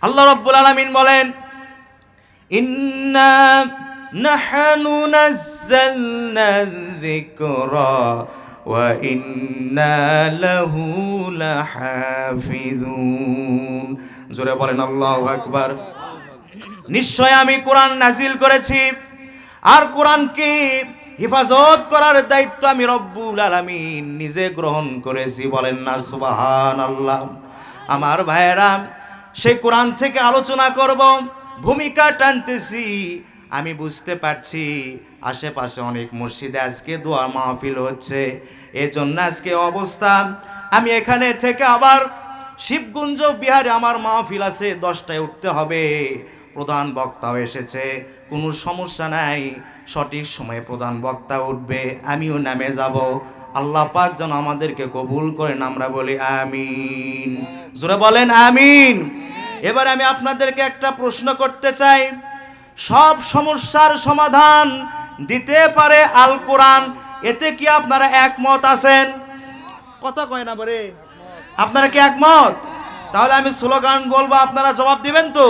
আল্লাহ রাব্বুল আলামিন বলেন, ইন্না নাহনু নাযালনা যিকরা ওয়া ইন্না লাহু লাহাফিজুন। জোরে বলেন আল্লাহু আকবার। নিশ্চয় আমি কোরআন নাজিল করেছি, আর কোরআনকে হেফাজত করার দায়িত্ব আমি রব্বুল আলামিন নিজে গ্রহণ করেছি। বলেন না সুবহানাল্লাহ। আমার ভাইয়েরা, সেই কোরআন থেকে আলোচনা করব, ভূমিকা টানতেছি। আমি বুঝতে পারছি আশেপাশে অনেক মসজিদে আজকে দোয়া মাহফিল হচ্ছে, এজন্য আজকে অবস্থা। আমি এখানে থেকে আবার শিবগঞ্জ বিহারে আমার মাহফিল আছে, 10টায় উঠতে হবে। প্রধান বক্তাও এসেছে, কোনো সমস্যা নাই, সঠিক সময়ে প্রধান বক্তা উঠবে, আমিও নামে যাব। আল্লাহ পাক যেন আমাদেরকে কবুল করেন, আমরা বলি আমিন। জোরে বলেন আমিন। এবার আমি আপনাদেরকে একটা প্রশ্ন করতে চাই, সব সমস্যার সমাধান দিতে পারে আল কোরআন, এতে কি আপনারা একমত আছেন? কথা কয় না বলে, আপনারা কি একমত? তাহলে আমি স্লোগান বলবো, আপনারা জবাব দিবেন তো?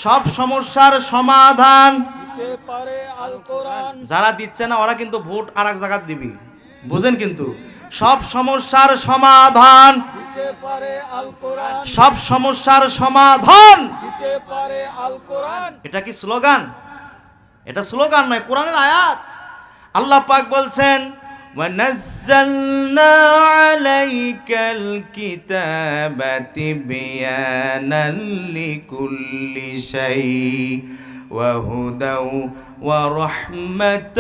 সব সমস্যার সমাধান দিতে পারে আল কোরআন। যারা দিচ্ছে না ওরা কিন্তু ভোট আর এক জায়গায় দিবি, বুঝেন? কিন্তু সব সমস্যার সমাধান দিতে পারে আল কোরআন, সব সমস্যার সমাধান দিতে পারে আল কোরআন। এটা কি স্লোগান? এটা স্লোগান নয়, কোরআনের আয়াত। আল্লাহ পাক বলছেন, وَنَزَّلْنَا عَلَيْكَ الْكِتَابَ تِبْيَانًا لِكُلِّ شَيْءٍ وَهُدًى وَرَحْمَةً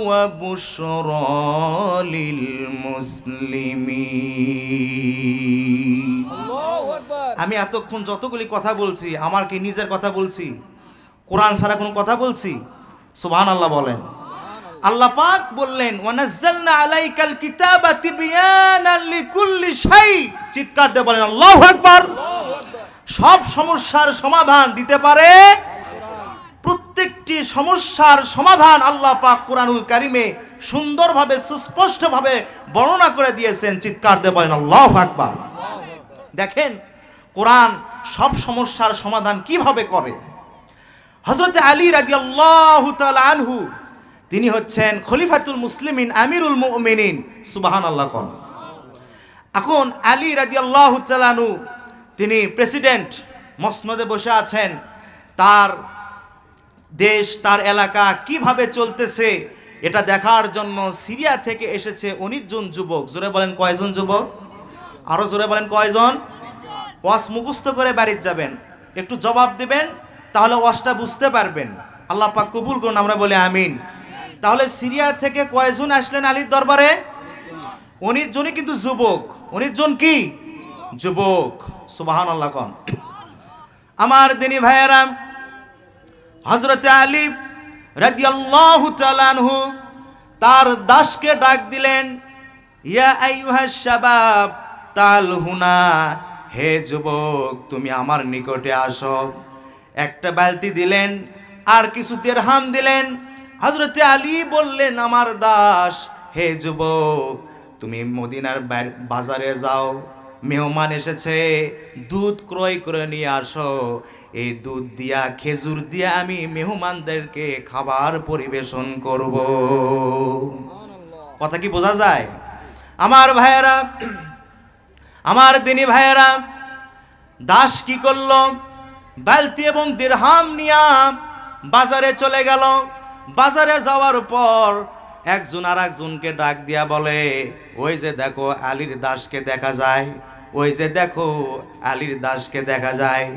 وَبُشْرَى لِلْمُسْلِمِينَ। আমি এতক্ষণ যতগুলি কথা বলছি, আমার কি নিজের কথা বলছি? কোরআন ছাড়া কোনো কথা বলছি? সুবহানাল্লাহ বলেন। আল্লাহ পাক বললেন, ওয়ানাজ্জালনা আলাইকাল কিতাবা তিবয়ানান লিকুল্লি শাই। চিৎকার দিয়ে বলেন আল্লাহু আকবার। সব সমস্যার সমাধান দিতে পারে, প্রত্যেকটি সমস্যার সমাধান আল্লাহ পাক কোরআনুল কারিমে সুন্দরভাবে সুস্পষ্টভাবে বর্ণনা করে দিয়েছেন। চিৎকার দিয়ে বলেন আল্লাহু আকবার। দেখেন কোরআন সব সমস্যার সমাধান কিভাবে করে। হযরত আলী রাদিয়াল্লাহু তাআলা আনহু, তিনি হচ্ছেন খলিফাতুল মুসলিমিন, আমিরুল মুমিনিন। সুবহানাল্লাহ কোন। এখন আলী রাদিয়াল্লাহু তাআলা আনহু তিনি প্রেসিডেন্ট, মসনদে বসে আছেন। তার দেশ, তার এলাকা কিভাবে চলতেছে এটা দেখার জন্য সিরিয়া থেকে এসেছে 19 জন যুবক। জোরে বলেন কয়জন যুবক? আরো জোরে বলেন কয়জন? ওয়াজ মুখস্থ করে বাড়িতে যাবেন, একটু জবাব দিবেন, তাহলে ওয়াজটা বুঝতে পারবেন। আল্লাহ পাক কবুল করুন, আমরা বলি আমিন। তাহলে সিরিয়া থেকে কয়জন আসলেন আলীর দরবারে? 19 জনই কিন্তু যুবক। 19 জন কি? যুবক। সুবহানাল্লাহ কোন। আমার দিনী ভাইয়েরা, হযরতে আলী রাদিয়াল্লাহু তাআলা আনহু তার দাসকে ডাক দিলেন, ইয়া আইয়ুহাস শাবাব তাল হুনা, হে যুবক তুমি আমার নিকটে আসো। একটা বালতি দিলেন আর কিছু দিরহাম দিলেন। হযরতে আলী বললেন, আমার দাস, হে যুবক তুমি মদিনার বাজারে যাও, মেহমান এসেছে, দুধ ক্রয় করে নিয়ে আসো। এই দুধ দিয়া, খেজুর দিয়া আমি মেহমানদেরকে খাবার পরিবেশন করব। কথা কি বোঝা যায়? আমার ভাইয়েরা, আমার দিনী ভাইয়েরা, দাস কি করল? বালতি এবং দিরহাম নিয়া বাজারে চলে গেল। বাজারে যাওয়ার পর একজন আর একজনকে ডাক দিয়া বলে, ওই যে দেখো আলীর দাসকে দেখা যায়, ওই যে দেখো আলীর দাসকে দেখা যায়।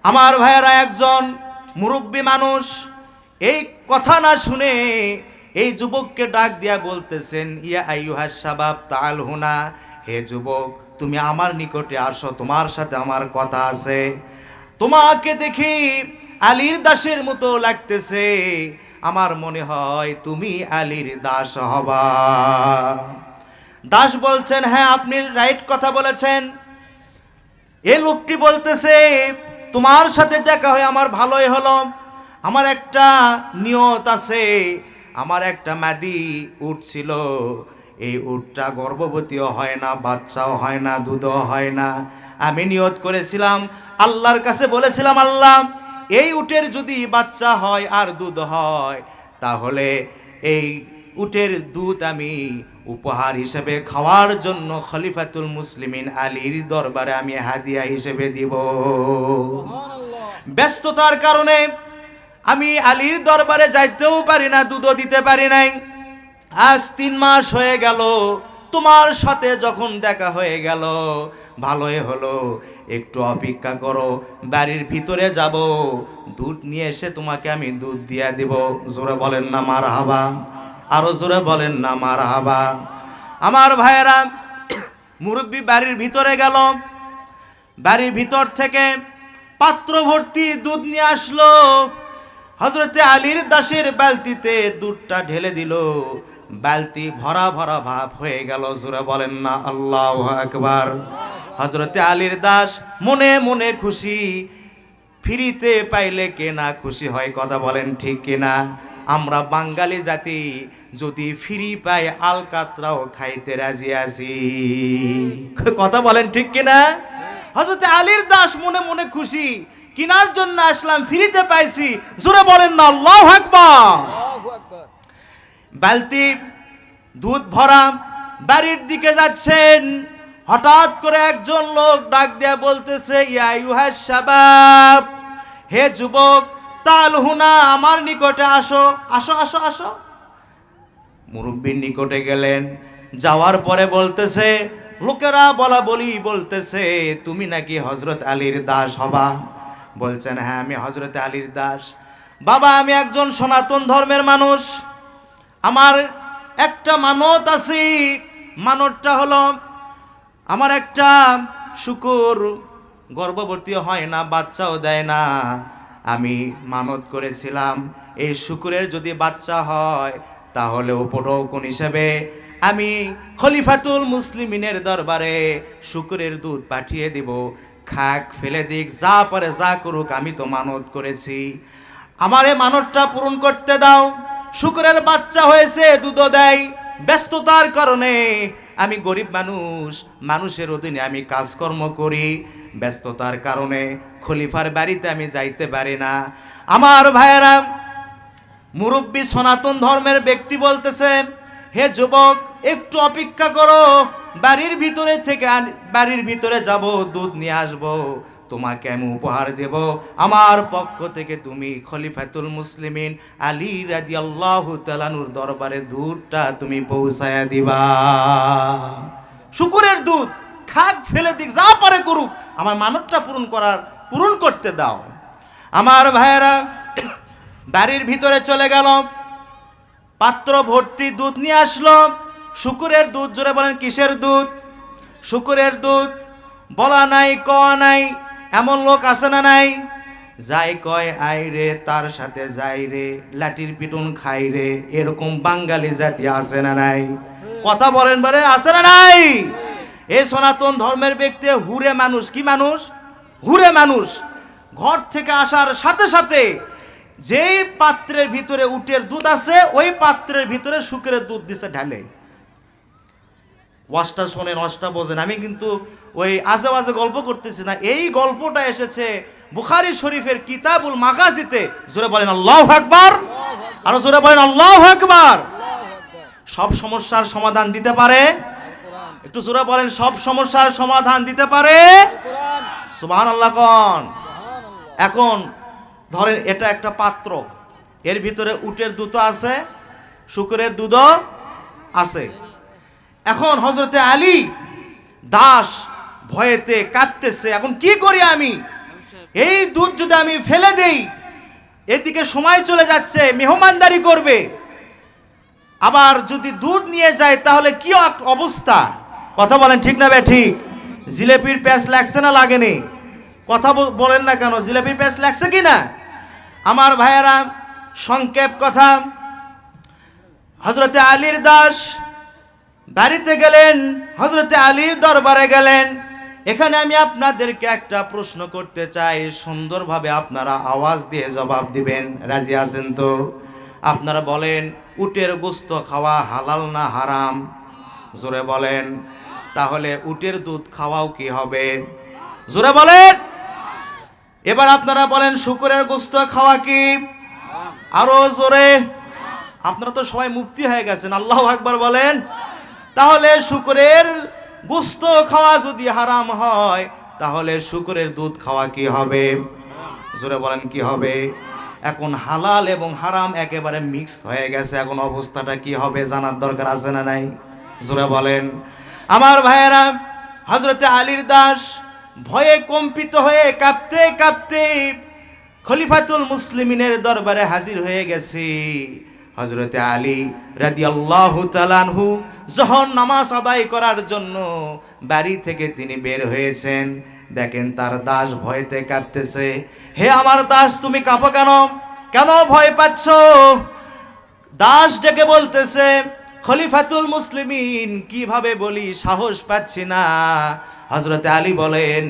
আমার ভাইয়েরা, একজন মুরব্বী মানুষ এই কথা না শুনে এই যুবককে ডাক দিয়া বলতেছেন, ইয়া আইয়ুহাস শাবাব তাআল হুনা, হে যুবক তুমি আমার নিকটে আসো, তোমার সাথে আমার কথা আছে। তোমাকে দেখি আলীর দাসের মতো লাগতেছে, আমার মনে হয় তুমি আলীর দাস হবা। দাস বলছেন, হ্যাঁ আপনি রাইট কথা বলেছেন। এই লোকটি বলতেছে, তোমার সাথে দেখা হয়ে আমার ভালোই হলো, আমার একটা নিয়ত আছে। আমার একটা মাদি উট ছিল, এই উটটা গর্ভবতীও হয় না, বাচ্চাও হয় না, দুধও হয় না। আমি নিয়ত করেছিলাম, আল্লাহর কাছে বলেছিলাম, আল্লাহ এই উটের যদি বাচ্চা হয় আর দুধ হয়, তাহলে এই উটের দুধ আমি উপহার হিসেবে খাওয়ার জন্য খলিফাতুল মুসলিমিন আলীর দরবারে আমি হাদিয়া হিসেবে দিব। ব্যস্ততার কারণে আমি আলীর দরবারে যাইতেও পারি না, দুধও দিতে পারি নাই। আজ 3 মাস হয়ে গেল, তোমার সাথে যখন দেখা হয়ে গেল, ভালোই হলো, একটু অপেক্ষা করো, বাড়ির ভিতরে যাব, দুধ নিয়ে এসে তোমাকে আমি দুধ দিয়ে দিব। জোরে বলেন না মারহাবা, আরো জোরে বলেন না মারহাবা। আমার ভাইয়েরা, মুরব্বী বাড়ির ভিতরে গেল, বাড়ির ভিতর থেকে পাত্র ভর্তি দুধ নিয়ে আসলো। হযরতে আলীর দাসের বালতিতে দুধটা ঢেলে দিল, বালতি ভরা ভরা ভাব হয়ে গেল। জোরে বলেন না আল্লাহু আকবার। হযরতে আলীর দাস মনে মনে খুশি, ফ্রিতে পাইলে কে না খুশি হয়, কথা বলেন ঠিক কিনা? আমরা বাঙালি জাতি যদি ফ্রি পাই আলকাতরাও খাইতে রাজি আছি, কথা বলেন ঠিক কিনা? হযরতে আলীর দাস মনে মনে খুশি, কিনার জন্য আসলাম, ফ্রিতে পাইছি। জোরে বলেন না আল্লাহু আকবার। বালতি দুধ ভরা বাড়ির দিকে যাচ্ছেন, হঠাৎ করে একজন লোক ডাক দিয়ে বলতেছে, ইয়া আইয়ুহাস শাবাব, হে যুবক, তাল হুনা, আমার নিকটে আসো, আসো আসো আসো। মুরব্বির নিকটে গেলেন, যাওয়ার পরে বলতেছে, লোকেরা বলা বলি বলতেছে, তুমি নাকি হযরত আলীর দাস হবা? বলছেন, হ্যাঁ আমি হযরত আলীর দাস। বাবা, আমি একজন সনাতন ধর্মের মানুষ, আমার একটা মানত আছে। মানতটা হলো, আমার একটা শুকুর গর্ভবতী হয় না, বাচ্চাও দেয় না। আমি মানত করেছিলাম, এই শুকুরের যদি বাচ্চা হয় তাহলে উপঢৌকন হিসেবে আমি খলিফাতুল মুসলিমিনের দরবারে শুকুরের দুধ পাঠিয়ে দিব। খাক ফেলে দিক, যা পারে যা করুক, আমি তো মানত করেছি, আমার এই মানতটা পূরণ করতে দাও। শুকুরের বাচ্চা হয়েছে, দুধও দেয়। ব্যস্ততার কারণে আমি গরিব মানুষ, মানুষের অধীনে আমি কাজকর্ম করি, ব্যস্ততার কারণে খলিফার বাড়িতে আমি যাইতে পারি না। আমার ভাইয়েরা, মুরব্বী সনাতন ধর্মের ব্যক্তি বলতেছে, হে যুবক, একটু অপেক্ষা করো, বাড়ির ভিতরে থেকে বাড়ির ভিতরে যাব, দুধ নিয়ে আসব, তোমাকে আমি উপহার দেব, আমার পক্ষ থেকে তুমি খলিফাতুল মুসলিমিন আলী রাদিয়াল্লাহু তাআলা আনহুর দরবারে দুধটা তুমি পৌঁছায়া দিবা। শুকুরের দুধ, খাক ফেলে দিক, যা পারে করুক, আমার মানতটা পূরণ করতে দাও। আমার ভাইয়েরা, বাড়ির ভিতরে চলে গেল, পাত্র ভর্তি দুধ নিয়ে আসলো। শুকুরের দুধ, জোরে বলেন কিসের দুধ? শুকুরের দুধ। বলা নাই কওয়া নাই, এমন লোক আছে না নাই? যাই কয় আই রে, তার সাথে যাই রে, লাঠির পিটুন খাই রে, এরকম বাঙালি জাতি আছে না নাই? কথা বলেন বারে, আছে না নাই? এই সনাতন ধর্মের ব্যক্তি হুরে মানুষ। কি মানুষ? হুরে মানুষ। ঘর থেকে আসার সাথে সাথে যেই পাত্রের ভিতরে উটের দুধ আছে, ওই পাত্রের ভিতরে শুকুরের দুধ দিছে ঢালে। ওয়াজটা শোনেন, ওয়াজটা বোঝেন, আমি কিন্তু ওই আজে বাজে গল্প করতেছি না। এই গল্পটা এসেছে বুখারী শরীফের কিতাবুল মাগাজিতে। জোরে বলেন আল্লাহু আকবার, আরো জোরে বলেন আল্লাহু আকবার। সব সমস্যার সমাধান দিতে পারে? একটু জোরে বলেন, সব সমস্যার সমাধান দিতে পারে? সুবহানাল্লাহ কোন। এখন ধরেন এটা একটা পাত্র, এর ভিতরে উটের দুধ আছে, শুকুরের দুধও আছে। এখন হযরতে আলী দাস ভয়েতে কাঁদতেছে, এখন কি করি আমি? এই দুধ যদি আমি ফেলে দেই, এদিকে সময় চলে যাচ্ছে, মেহমানদারি করবে, আবার যদি দুধ নিয়ে যায় তাহলে কি অবস্থা? কথা বলেন ঠিক না বে ঠিক? জিলেপির প্যাঁচ লাগছে না লাগেনি? কথা বলেন না কেন? জিলেপির প্যাঁচ লাগছে কি না? আমার ভাইয়েরা, সংক্ষেপ কথা, হযরতে আলীর দাস বাড়িতে গেলেন, হযরতে আলীর দরবারে গেলেন। এখানে আমি আপনাদেরকে একটা প্রশ্ন করতে চাই, সুন্দরভাবে আপনারা আওয়াজ দিয়ে জবাব দিবেন। রাজি আছেন তো? আপনারা বলেন, উটের গোশত খাওয়া হালাল না হারাম? জোরে বলেন। তাহলে উটের দুধ খাওয়াও কি হবে? জোরে বলেন। এবার আপনারা বলেন, শুকুরের গোশত খাওয়া কি? আরো জোরে। আপনারা তো সবাই মুফতি হয়ে গেছেন, আল্লাহু আকবার বলেন। তাহলে শুকুরের গোশত খাওয়া যদি হারাম হয়, তাহলে শুকুরের দুধ খাওয়া কি হবে? জোরে বলেন কি হবে? এখন হালাল এবং হারাম একেবারে মিক্স হয়ে গেছে। এখন অবস্থাটা কি হবে জানার দরকার আছে না নাই? জোরে বলেন। আমার ভাইয়েরা, হযরতে আলীর দাস ভয়ে কম্পিত হয়ে কাঁপতে কাঁপতে খলিফাতুল মুসলিমিনের দরবারে হাজির হয়ে গেছে। হযরতে আলী রাদিয়াল্লাহু তাআলা আনহু যখন নামাজ আদায় করার জন্য বাড়ি থেকে তিনি বের হয়েছেন, দেখেন তার দাস ভয়তে কাঁপতেছে। হে আমার দাস, তুমি কাঁপো কেন? কেন ভয় পাচ্ছ? দাস ডেকে বলতেছে, খলিফাতুল মুসলিমিন, কিভাবে বলি, সাহস পাচ্ছি না। হযরতে আলী বলেন,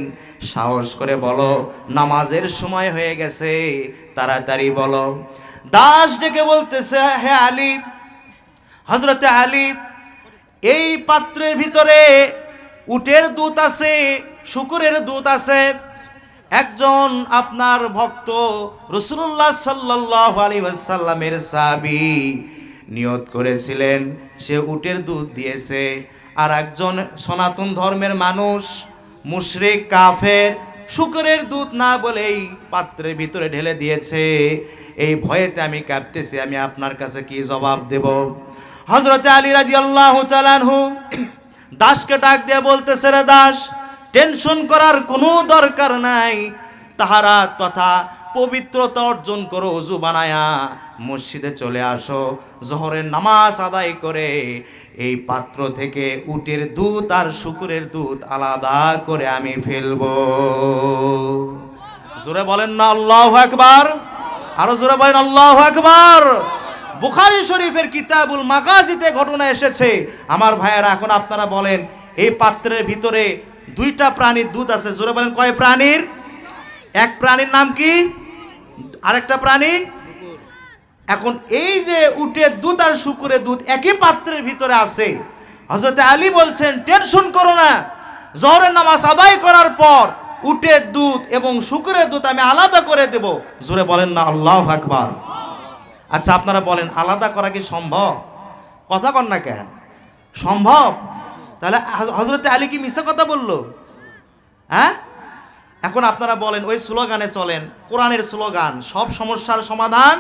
সাহস করে বলো, নামাজের সময় হয়ে গেছে, তাড়াতাড়ি বলো। দাস ডেকে বলতেছে, হে আলী, হযরতে আলী, এই পাত্রের ভিতরে উটের দুধ আছে, শূকরের দুধ আছে। একজন আপনার ভক্ত রাসূলুল্লাহ সাল্লাল্লাহু আলাইহি ওয়াসাল্লামের সাহাবী নিয়ত করেছিলেন, সে উটের দুধ দিয়েছে। আর একজন সনাতন ধর্মের মানুষ, মুশরিক কাফের, শূকরের দুধ না বলেই পাত্রের ভিতরে ঢেলে দিয়েছে। এই ভয়েতে আমি কাঁপতেছি, আমি আপনার কাছে কি জবাব দেব? হযরতে আলী রাদিয়াল্লাহু তাআলা আনহু দাসকে ডাক দিয়ে বলতেছে, রে দাস, টেনশন করার কোনো দরকার নাই। তাহারাত তথা পবিত্রতা অর্জন করো, ওযু বানায়া মসজিদে চলে আসো। জোহরের নামাজ আদায় করে এই পাত্র থেকে উটের দুধ আর শূকরের দুধ আলাদা করে আমি ফেলবো। জোরে বলেন না আল্লাহু আকবার? আরো জোরে বলেন আল্লাহু আকবার। বুখারী শরীফের কিতাবুল মাগাজিতে ঘটনা এসেছে। আমার ভাইয়েরা, এখন আপনারা বলেন, এই পাত্রের ভিতরে দুইটা প্রাণীর দুধ আছে। জোরে বলেন, কয় প্রাণীর? এক প্রাণীর নাম কি? আরেকটা প্রাণী? এখন এই যে উটের দুধ আর শূকরের দুধ একই পাত্রের ভিতরে আছে। হযরতে আলী বলছেন, টেনশন করো না, জোহরের নামাজ আদায় করার পর উটের দুধ এবং শূকরের দুধ আমি আলাদা করে দেব। জোরে বলেন না আল্লাহু আকবার। আচ্ছা, আপনারা বলেন, আলাদা করা কি সম্ভব? কথা কন না কেন? সম্ভব। তাহলে হযরতে আলী কি মিথ্যা কথা বলল? হ্যাঁ? এখন আপনারা বলেন, ওই স্লোগানে চলেন, কোরআনের স্লোগান, সব সমস্যার সমাধান।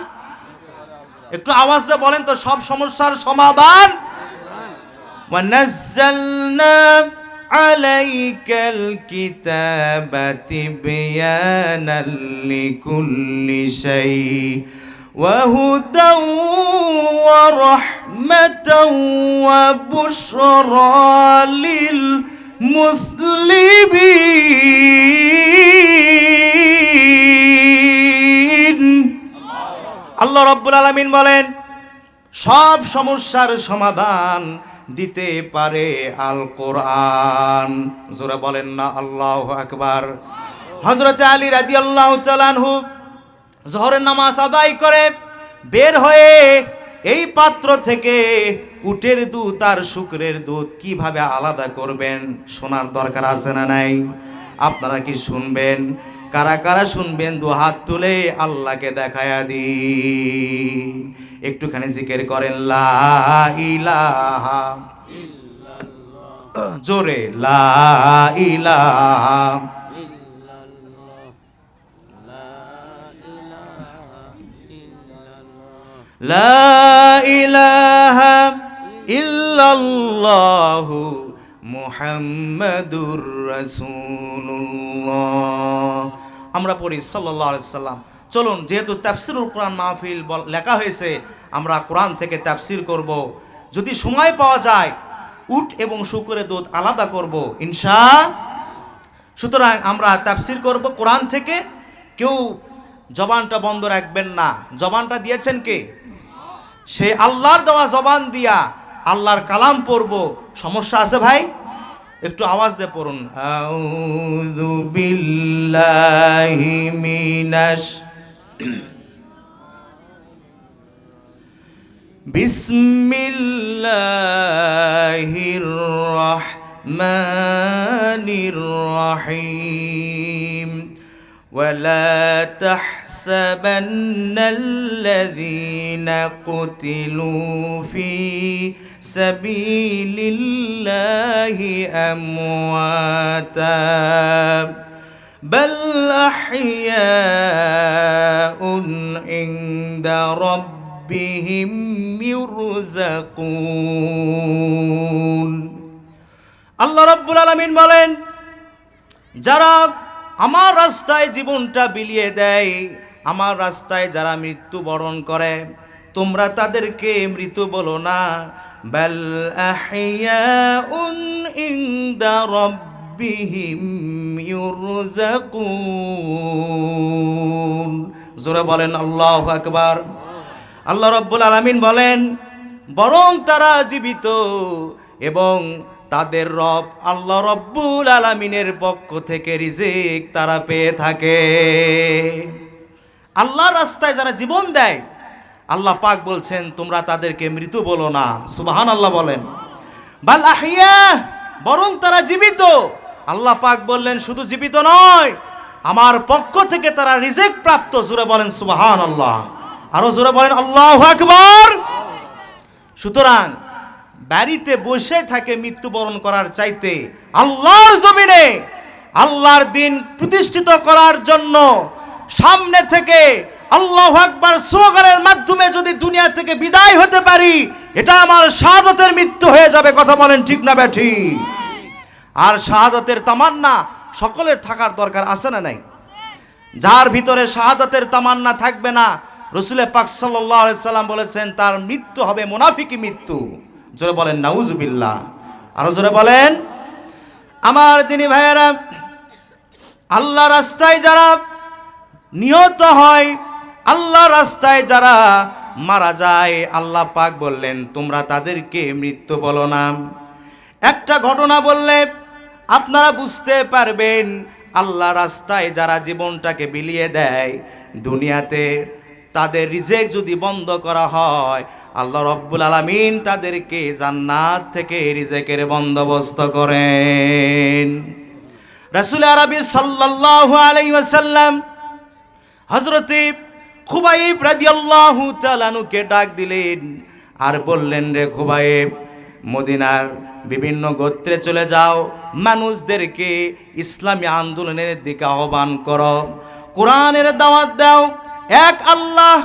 একটু আওয়াজ দিয়ে বলেন তো, সব সমস্যার সমাধান। ওয়ানাজ্জালনা আলাইকাল কিতাবা তিবয়ানাল লিকুল্লি শাই ওয়া হুদাও ওয়া রাহমাতাও ওয়া বুশরা লিল মুসলিমিন। আল্লাহ রাব্বুল আলামিন বলেন, সব সমস্যার সমাধান দিতে পারে আল কোরআন। জোরে বলেন না আল্লাহু আকবার। হযরতে আলী রাদিয়াল্লাহু তাআলা আনহু জোহরের নামাজ আদায় করে বের হয়ে এই পাত্র থেকে উটের দুধ আর শূকরের দুধ কিভাবে আলাদা করবেন শোনার দরকার আছে না নাই? আপনারা কি শুনবেন? কারা কারা শুনবেন? দু হাত তুলে আল্লাহকে দেখায়া দিন। একটুখানি জিকির করেন, লা ইলাহা ইল্লাল্লাহ। জোরে, লা ইলাহা লা ইলাহা ইল্লাল্লাহু মুহাম্মাদুর রাসূলুল্লাহ। আমরা পড়ি সাল্লাল্লাহু আলাইহি সাল্লাম। চলুন, যেহেতু তাফসিরুল কোরআন মাহফিল লেখা হয়েছে, আমরা কোরআন থেকে তাফসির করব। যদি সময় পাওয়া যায় উট এবং শূকরের দুধ আলাদা করব সুতরাং আমরা তাফসির করব কোরআন থেকে। কেউ জবানটা বন্ধ রাখবেন না। জবানটা দিয়েছেন কে? সে আল্লাহর দেওয়া জবান দিয়া আল্লাহর কালাম পড়ব। সমস্যা আছে ভাই? একটু আওয়াজ দিয়ে পড়ুন। আউযু বিল্লাহি মিনাশ বিসমিল্লাহির রাহমানির রাহিম। ولا تحسبن الذين قتلوا في سبيل الله أمواتا বাল আহইয়াউন ইনদা রাব্বিহিম ইউরযাকুন। আল্লাহ রাব্বুল আলামিন বলেন, যারা আমার রাস্তায় জীবনটা বিলিয়ে দেয়, আমার রাস্তায় যারা মৃত্যুবরণ করে, তোমরা তাদেরকে মৃত বলো না, বাল আহইয়াউন ইনদা রাব্বিহিম ইউরযাকুন। জোরে বলেন আল্লাহু আকবার। আল্লাহ রাব্বুল আলামিন বলেন, বরং তারা জীবিত এবং তাদের রব আল্লাহ রাব্বুল আলামিনের পক্ষ থেকে রিজিক তারা পেয়ে থাকে। আল্লাহর রাস্তায় যারা জীবন দেয়, আল্লাহ পাক বলছেন তোমরা তাদেরকে মৃত বলো না। সুবহানাল্লাহ বলেন। বাল আহইয়া, বরং তারা জীবিত। আল্লাহ পাক বললেন শুধু জীবিত নয়, আমার পক্ষ থেকে তারা রিজিক প্রাপ্ত। জোরে বলেন সুবহানাল্লাহ। আরো জোরে বলেন আল্লাহু আকবার। সুতরাং বাড়িতে বসে থাকে মৃত্যুবরণ করার চাইতে আল্লাহর জমিনে আল্লাহর দিন প্রতিষ্ঠিত করার জন্য সামনে থেকে আল্লাহু আকবার স্লোগানের মাধ্যমে যদি দুনিয়া থেকে বিদায় হতে পারি, এটা আমার শাহাদাতের মৃত্যু হয়ে যাবে। কথা বলেন ঠিক না বেঠিক? আর শাহাদাতের তামান্না সকলের থাকার দরকার আছে না নাই? যার ভিতরে শাহাদাতের তামান্না থাকবে না, রাসূল পাক সাল্লাল্লাহু আলাইহি সাল্লাম বলেছেন তার মৃত্যু হবে মুনাফিকি মৃত্যু। জোরে বলেন নাউজুবিল্লাহ। আরো জোরে বলেন। আমার দিনী ভাইয়েরা, আল্লাহ রাস্তায় যারা নিহত হয়, আল্লাহ রাস্তায় যারা মারা যায়, আল্লাহ পাক বললেন তোমরা তাদেরকে মৃত্যু বলো না। একটা ঘটনা বললে আপনারা বুঝতে পারবেন আল্লাহ রাস্তায় যারা জীবনটাকে বিলিয়ে দেয়, দুনিয়াতে তাদের রিজিক যদি বন্ধ করা হয়, আল্লাহ রাব্বুল আলামিন তাদেরকে জান্নাত থেকে রিজিকের বন্দোবস্ত করেন। রাসূল আরবি সাল্লাল্লাহু আলাইহি ওয়াসাল্লাম হযরতে খুবাইব রাদিয়াল্লাহু তাআলা আনহুকে ডাক দিলেন আর বললেন, রে খুবাইব, মদিনার বিভিন্ন গোত্রে চলে যাও, মানুষদেরকে ইসলামী আন্দোলনের দিকে আহ্বান করো, কোরআনের দাওয়াত দাও, এক আল্লাহ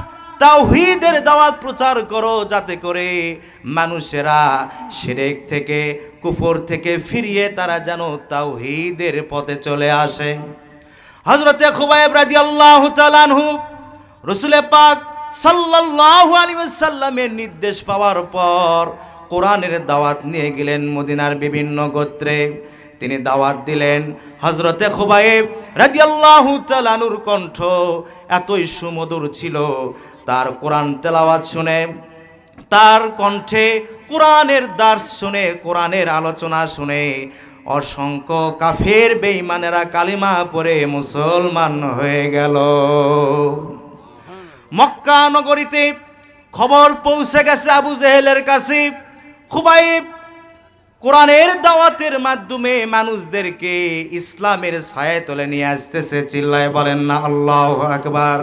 তাওহীদের দাওয়াত প্রচার করো, যাতে করে মানুষেরা শিরক থেকে কুফর থেকে ফিরিয়ে তারা যেন তাওহীদের পথে চলে আসে। হযরতে খুবাইব রাদিয়াল্লাহু তাআলা আনহু রাসূল পাক সাল্লাল্লাহু আলাইহি ওয়াসাল্লামের নির্দেশ পাওয়ার পর কোরআনের দাওয়াত নিয়ে গেলেন মদিনার বিভিন্ন গোত্রে। তিনি দাওয়াত দিলেন। হযরতে খুবাইব রাদিয়াল্লাহু তাআলা আনহুর কণ্ঠ এতই সুমধুর ছিল, তার কোরআন তেলাওয়াত শুনে, তার কণ্ঠে কোরআনের দার্স শুনে, কোরআনের আলোচনা শুনে অসংখ্য কাফের বেঈমানেরা কালিমা পড়ে মুসলমান হয়ে গেল। মক্কা নগরীতে খবর পৌঁছে গেছে আবু জেহেলের কাছে, খুবাইব কোরআনের দাওয়াতের মাধ্যমে মানুষদেরকে ইসলামের ছায়া তলে নিয়ে আসতেছে। চিল্লায় বলেন না আল্লাহু আকবার।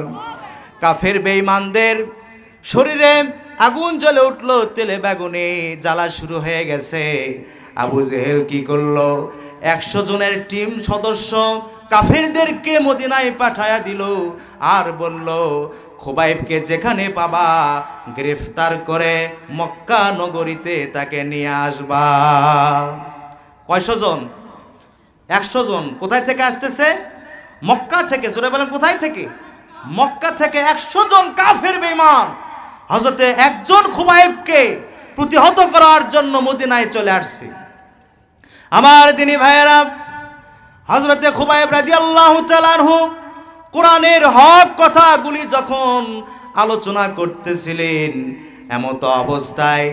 কাফের বেঈমানদের শরীরে আগুন জ্বলে উঠলো, তেলে বেগুনে জ্বালা শুরু হয়ে গেছে। আবু জেহেল কি করলো? 100 জনের টিম সদস্য কাফেরদেরকে মদিনায় পাঠায়া দিল আর বলল, খুবাইবকে যেখানে পাবা গ্রেফতার করে মক্কা নগরীতে তাকে নিয়ে আসবা। কয়শো জন? 100 জন। কোথায় থেকে আসতেছে? মক্কা থেকে। জোরে বলেন কোথায় থেকে? মক্কা থেকে 100 জন কাফের বেঈমান হযরতে একজন খুবাইবকে প্রতিহত করার জন্য মদিনায় চলে আসছে। আমার দিনী ভাইয়েরা, হযরতে খুবাইব রাদিয়াল্লাহু তাআলা আনহু কোরআনের হক কথাগুলি যখন আলোচনা করতেছিলেন, এমত অবস্থায়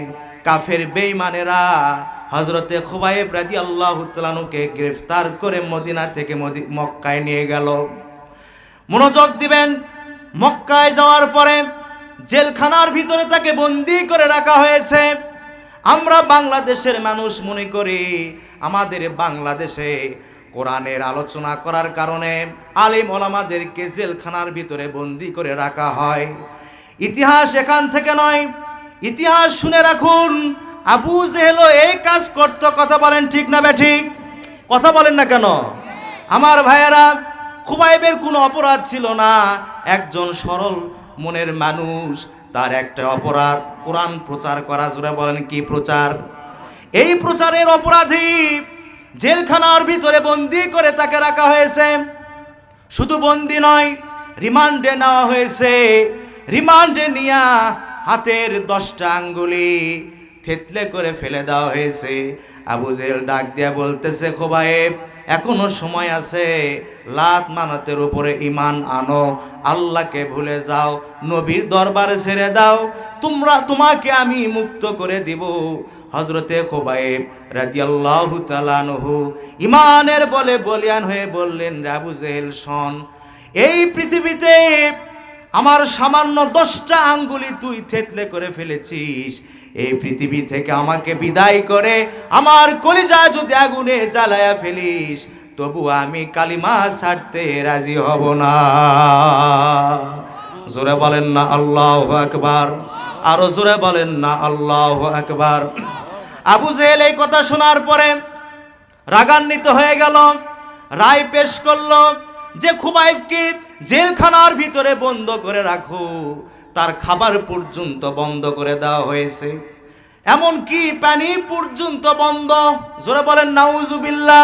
কাফের বেঈমানেরা হযরতে খুবাইব রাদিয়াল্লাহু তাআলা আনহুকে গ্রেফতার করে মদিনা থেকে মক্কায় নিয়ে গেল। মনোযোগ দিবেন, মক্কায় যাওয়ার পরে জেলখানার ভিতরে তাকে বন্দী করে রাখা হয়েছে। আমরা বাংলাদেশের মানুষ মনে করি আমাদের বাংলাদেশে কোরআনের আলোচনা করার কারণে আলেম ওলামাদেরকে জেলখানার ভিতরে বন্দী করে রাখা হয়। ইতিহাস এখান থেকে নয়, ইতিহাস শুনে রাখুন। আবু জেহেল এই কাজ করত। কথা বলেন ঠিক না বেঠিক? কথা বলেন না কেন? আমার ভাইয়েরা, খুবাইবের কোনো অপরাধ ছিল না, একজন সরল মনের মানুষ। তার একটা অপরাধ কোরআন প্রচার করা। জোরে বলেন কি প্রচার? এই প্রচারের অপরাধী জেলখানার ভিতরে বন্দি করে তাকে রাখা হয়েছে। শুধু বন্দি নয়, রিমান্ডে নেওয়া হয়েছে। রিমান্ডে নিয়ে হাতের 10টা আঙ্গুলি থেতলে করে ফেলে দেওয়া হয়েছে। আবু জেহেল ডাক দিয়া বলতেছে, খুবাইব এখনো সময় আছে, লাত মানতের উপরে ঈমান আনো, আল্লাহকে ভুলে যাও, নবীর দরবারে ছেড়ে দাও, তোমাকে আমি মুক্ত করে দিব। হযরতে খুবাইব রাদিয়াল্লাহু তাআলা আনহু ঈমানের বলে বলিয়ান হয়ে বললেন, আবু জেহেল শোন, এই পৃথিবীতে আমার সামান্য 10টা আঙ্গুলি তুই থেতলে করে ফেলেছিস, এই পৃথিবী থেকে আমাকে বিদায় করে আমার কলিজা যদি আগুনে জ্বালায়া ফেলিস, তবু আমি কালিমা ছাড়তে রাজি হব না। জোরে বলেন না আল্লাহু আকবার। আরো জোরে বলেন না আল্লাহু আকবার। আবু জেহেল এই কথা শোনার পরে রাগান্বিত হয়ে গেল। রায় পেশ করলো যে খুবাইবকে জেলখানার ভিতরে বন্ধ করে রাখো, তার খাবার পর্যন্ত বন্ধ করে দেওয়া হয়েছে, এমনকি পানি পর্যন্ত বন্ধ। জোরে বলেন নাউজুবিল্লাহ।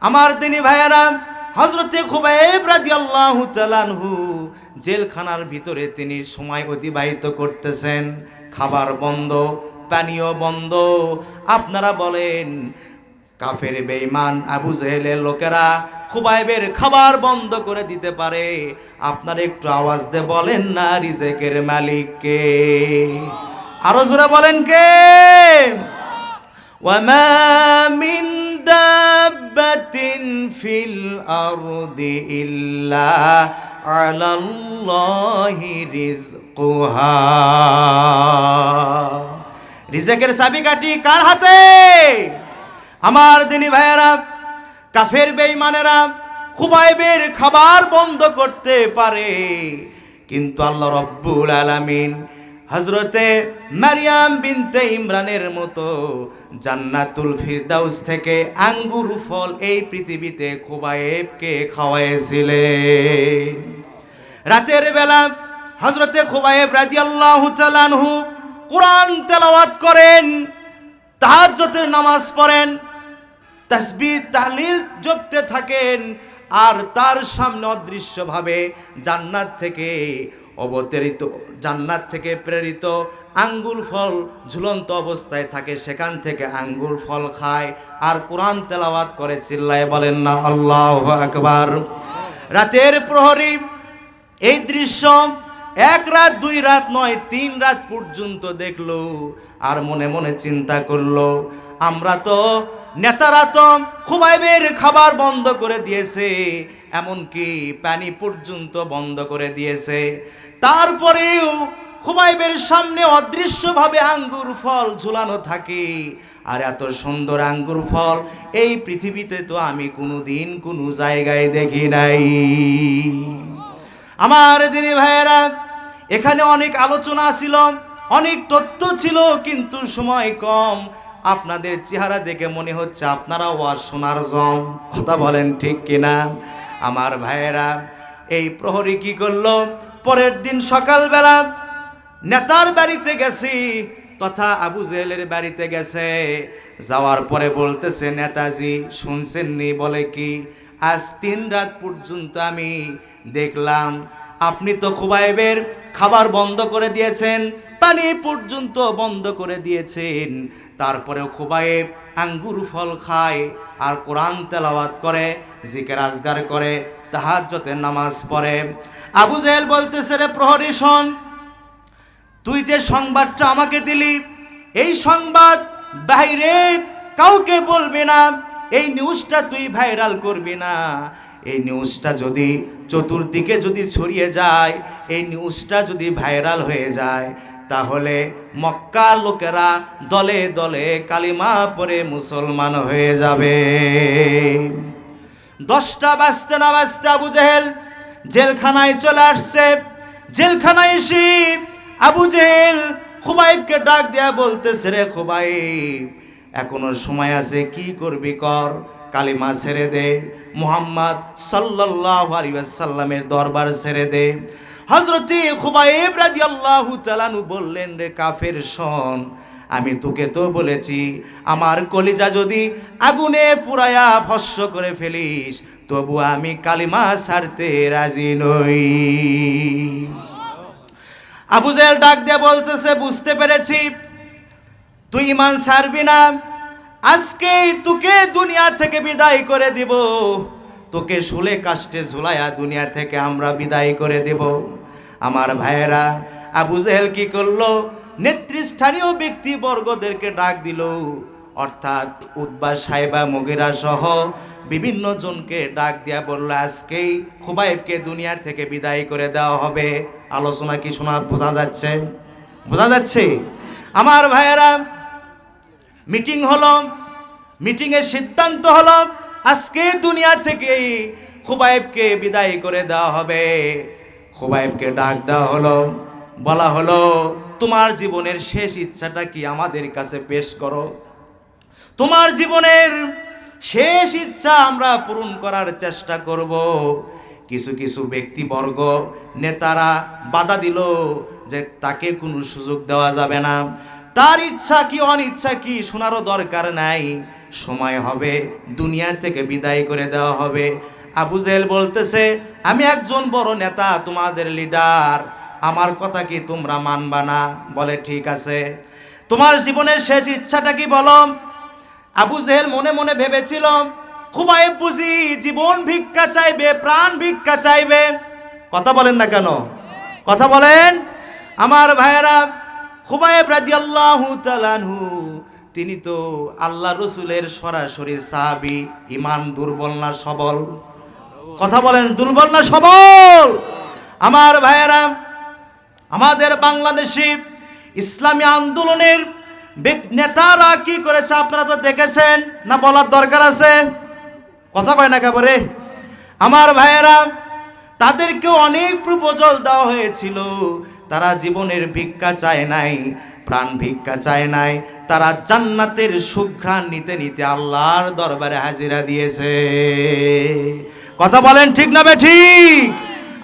আমার দিনী ভাইয়েরা, হযরতে খুবাইব রাদিয়াল্লাহু তাআলা আনহু জেলখানার ভিতরে তিনি সময় অতিবাহিত করতেছেন, খাবার বন্ধ, পানীয় বন্ধ। আপনারা বলেন, কাফের বেঈমান আবু জেহেলের লোকেরা খুবাইবের খাবার বন্ধ করে দিতে পারে? আপনারা একটু আওয়াজ দিয়ে বলেন না রিজেকের মালিক কে? আরো জোরে বলেন কে? ওয়ামা মিন দাব্বাতিন ফিল আরদি ইল্লা আলাল্লাহি রিজকুহা। রিজেকের চাবিকাঠি কার হাতে? আমার দিনী ভাইয়েরা, কাফের বেঈমানেরা খুবাইবের খাবার বন্ধ করতে পারে, কিন্তু আল্লাহ রব্বুল আলামিন হযরতে মারিয়াম বিনতে ইমরানের মতো জান্নাতুল ফিরদাউস থেকে আঙ্গুর ফল এই পৃথিবীতে খুবাইবকে খাওয়াইছিলেন। রাতের বেলা হযরতে খুবাইব রাদিয়াল্লাহু তাআলা আনহু কোরআন তেলাওয়াত করেন, তাহাজ্জুদের নামাজ পড়েন, তাসবিহ তাহলিল জপতে থাকেন, আর তার সামনে অদৃশ্যভাবে জান্নাত থেকে অবতরিত, জান্নাত থেকে প্রেরিত আঙ্গুর ফল ঝুলন্ত অবস্থায় থাকে, সেখান থেকে আঙ্গুর ফল খায় আর কোরআন তেলাওয়াত করে। চিল্লায় বলেন না আল্লাহু আকবার। রাতের প্রহরী এই দৃশ্য 1 রাত 2 রাত নয় 3 রাত পর্যন্ত দেখলো, আর মনে মনে চিন্তা করলো, আমরা তো নেতারা তো খুবাইবের খাবার বন্ধ করে দিয়েছে, এমনকি পানি পর্যন্ত বন্ধ করে দিয়েছে, তারপরেও খুবাইবের সামনে অদৃশ্যভাবে আঙ্গুর ফল ঝুলানো থাকে। আর এত সুন্দর আঙ্গুর ফল এই পৃথিবীতে তো আমি কোনোদিন কোনো জায়গায় দেখি নাই। আমার দিনী ভাইয়েরা, এখানে অনেক আলোচনা ছিল, অনেক তথ্য ছিল, কিন্তু সময় কম। আপনাদের চেহারা দেখে মনে হচ্ছে আপনারা ওয়াজ শোনার জম। কথা বলেন ঠিক কিনা? আমার ভাইয়েরা, এই প্রহরী কি করলো? পরের দিন সকালবেলা নেতার বাড়িতে গেছি, তথা আবু জেহেলের বাড়িতে গেছে। যাওয়ার পরে বলতেছে, নেতাজি শুনছেননি? বলে কি? আজ 3 রাত পর্যন্ত আমি দেখলাম আপনি তো খুবাইবের খাবার বন্ধ করে দিয়েছেন, পানি পর্যন্ত বন্ধ করে দিয়েছেন, তারপরেও খুবাইব আঙ্গুর ফল খায় আর কোরআন তেলাওয়াত করে, জিকির আজগার করে, তাহাজ্জুদের নামাজ পড়ে। আবু জেহেল বলতেছে, রে প্রহরী শোন, তুই যে সংবাদটা আমাকে দিলি, এই সংবাদ বাইরে কাউকে বলবি না, এই নিউজটা তুই ভাইরাল করবি না। এই নিউজটা যদি চতুর্দিকে যদি ছড়িয়ে যায়, এই নিউজটা যদি ভাইরাল হয়ে যায়, তাহলে মক্কার লোকেরা দলে দলে কালিমা পড়ে মুসলমান হয়ে যাবে। 10টা বাজতে না বাজতে আবু জেহেল জেলখানায় চলে আসছে। জেলখানায় এসে আবু জেহেল খুবাইবকে ডাক দেয়া বলতেছে, রে খুবাইব, এখনো সময় আছে, কি করবি কর, কালিমা ছেড়ে দে, মুহাম্মদ সাল্লাল্লাহু আলাইহি ওয়াসাল্লামের দরবার ছেড়ে দে। হযরতে খুবাইব রাদিয়াল্লাহু তাআলা আনহু বললেন, রে কাফের শোন, আমি তোকে তো বলেছি আমার কলিজা যদি আগুনে পুরায়া ভস্ম করে ফেলিস তবু আমি কালিমা ছাড়তে রাজি নই। আবু জেহেল ডাক দিয়ে বলতেছে, বুঝতে পেরেছি তুই ঈমান ছাড়বি না, আজকেই তোকে দুনিয়া থেকে বিদায় করে দিব, তোকে শুলে কাষ্টে ঝুলাইয়া দুনিয়া থেকে আমরা বিদায় করে দেব। আমার ভাইয়েরা, আবু জেহেল কি করলো? নেতৃস্থানীয় ব্যক্তিবর্গদেরকে ডাক দিল, অর্থাৎ উতবা সাইবা মুগিরা সহ বিভিন্ন জনকে ডাক দিয়া বলল, আজকেই খুবাইবকে দুনিয়া থেকে বিদায় করে দেওয়া হবে। আলোচনা কি শোনা বোঝা যাচ্ছে? বোঝা যাচ্ছে? আমার ভাইয়েরা, মিটিং হলো, মিটিংয়ের সিদ্ধান্ত হলো আজকে দুনিয়া থেকে খুবাইবকে বিদায় করে দেওয়া হবে। খুবাইবকে ডাক দেওয়া হলো, বলা হলো, তোমার জীবনের শেষ ইচ্ছাটা কি আমাদের কাছে পেশ করো। তোমার জীবনের শেষ ইচ্ছা আমরা পূরণ করার চেষ্টা করব। কিছু কিছু ব্যক্তিবর্গ নেতারা বাধা দিল যে তাকে কোনো সুযোগ দেওয়া যাবে না, তার ইচ্ছা কি অনিচ্ছা কি শোনারও দরকার নাই, সময় হবে দুনিয়া থেকে বিদায় করে দেওয়া হবে। আবু জেহেল বলতেছে, আমি একজন বড় নেতা, তোমাদের লিডার, আমার কথা কি তোমরা মানবা না? বলে, ঠিক আছে, তোমার জীবনের শেষ ইচ্ছাটা কি বলো। আবু জেহেল মনে মনে ভেবেছিল, খুবাইব বুঝি জীবন ভিক্ষা চাইবে, প্রাণ ভিক্ষা চাইবে। কথা বলেন না কেন? কথা বলেন। আমার ভাইয়েরা, খুবাইব রাদিয়াল্লাহু তাআলা আনহু তিনি তো আল্লাহ রসুলের সরাসরি সাহাবী। ঈমান দুর্বল না সবল? কথা বলেন, দুর্বল না সবল? আমার ভাইয়েরা, আমাদের বাংলাদেশি ইসলামী আন্দোলনের নেতারা কি করেছে আপনারা তো দেখেছেন, না বলার দরকার আছে? কথা কয় না একেবারে। আমার ভাইয়েরা, তাদেরকে অনেক প্রপোজাল দেওয়া হয়েছিল, তারা জীবনের ভিক্ষা চায় নাই, প্রাণ ভিক্ষা চায় নাই, তারা জান্নাতের সুঘ্রাণ নিতে নিতে আল্লাহর দরবারে হাজিরা দিয়েছে। কথা বলেন ঠিক না বেঠিক?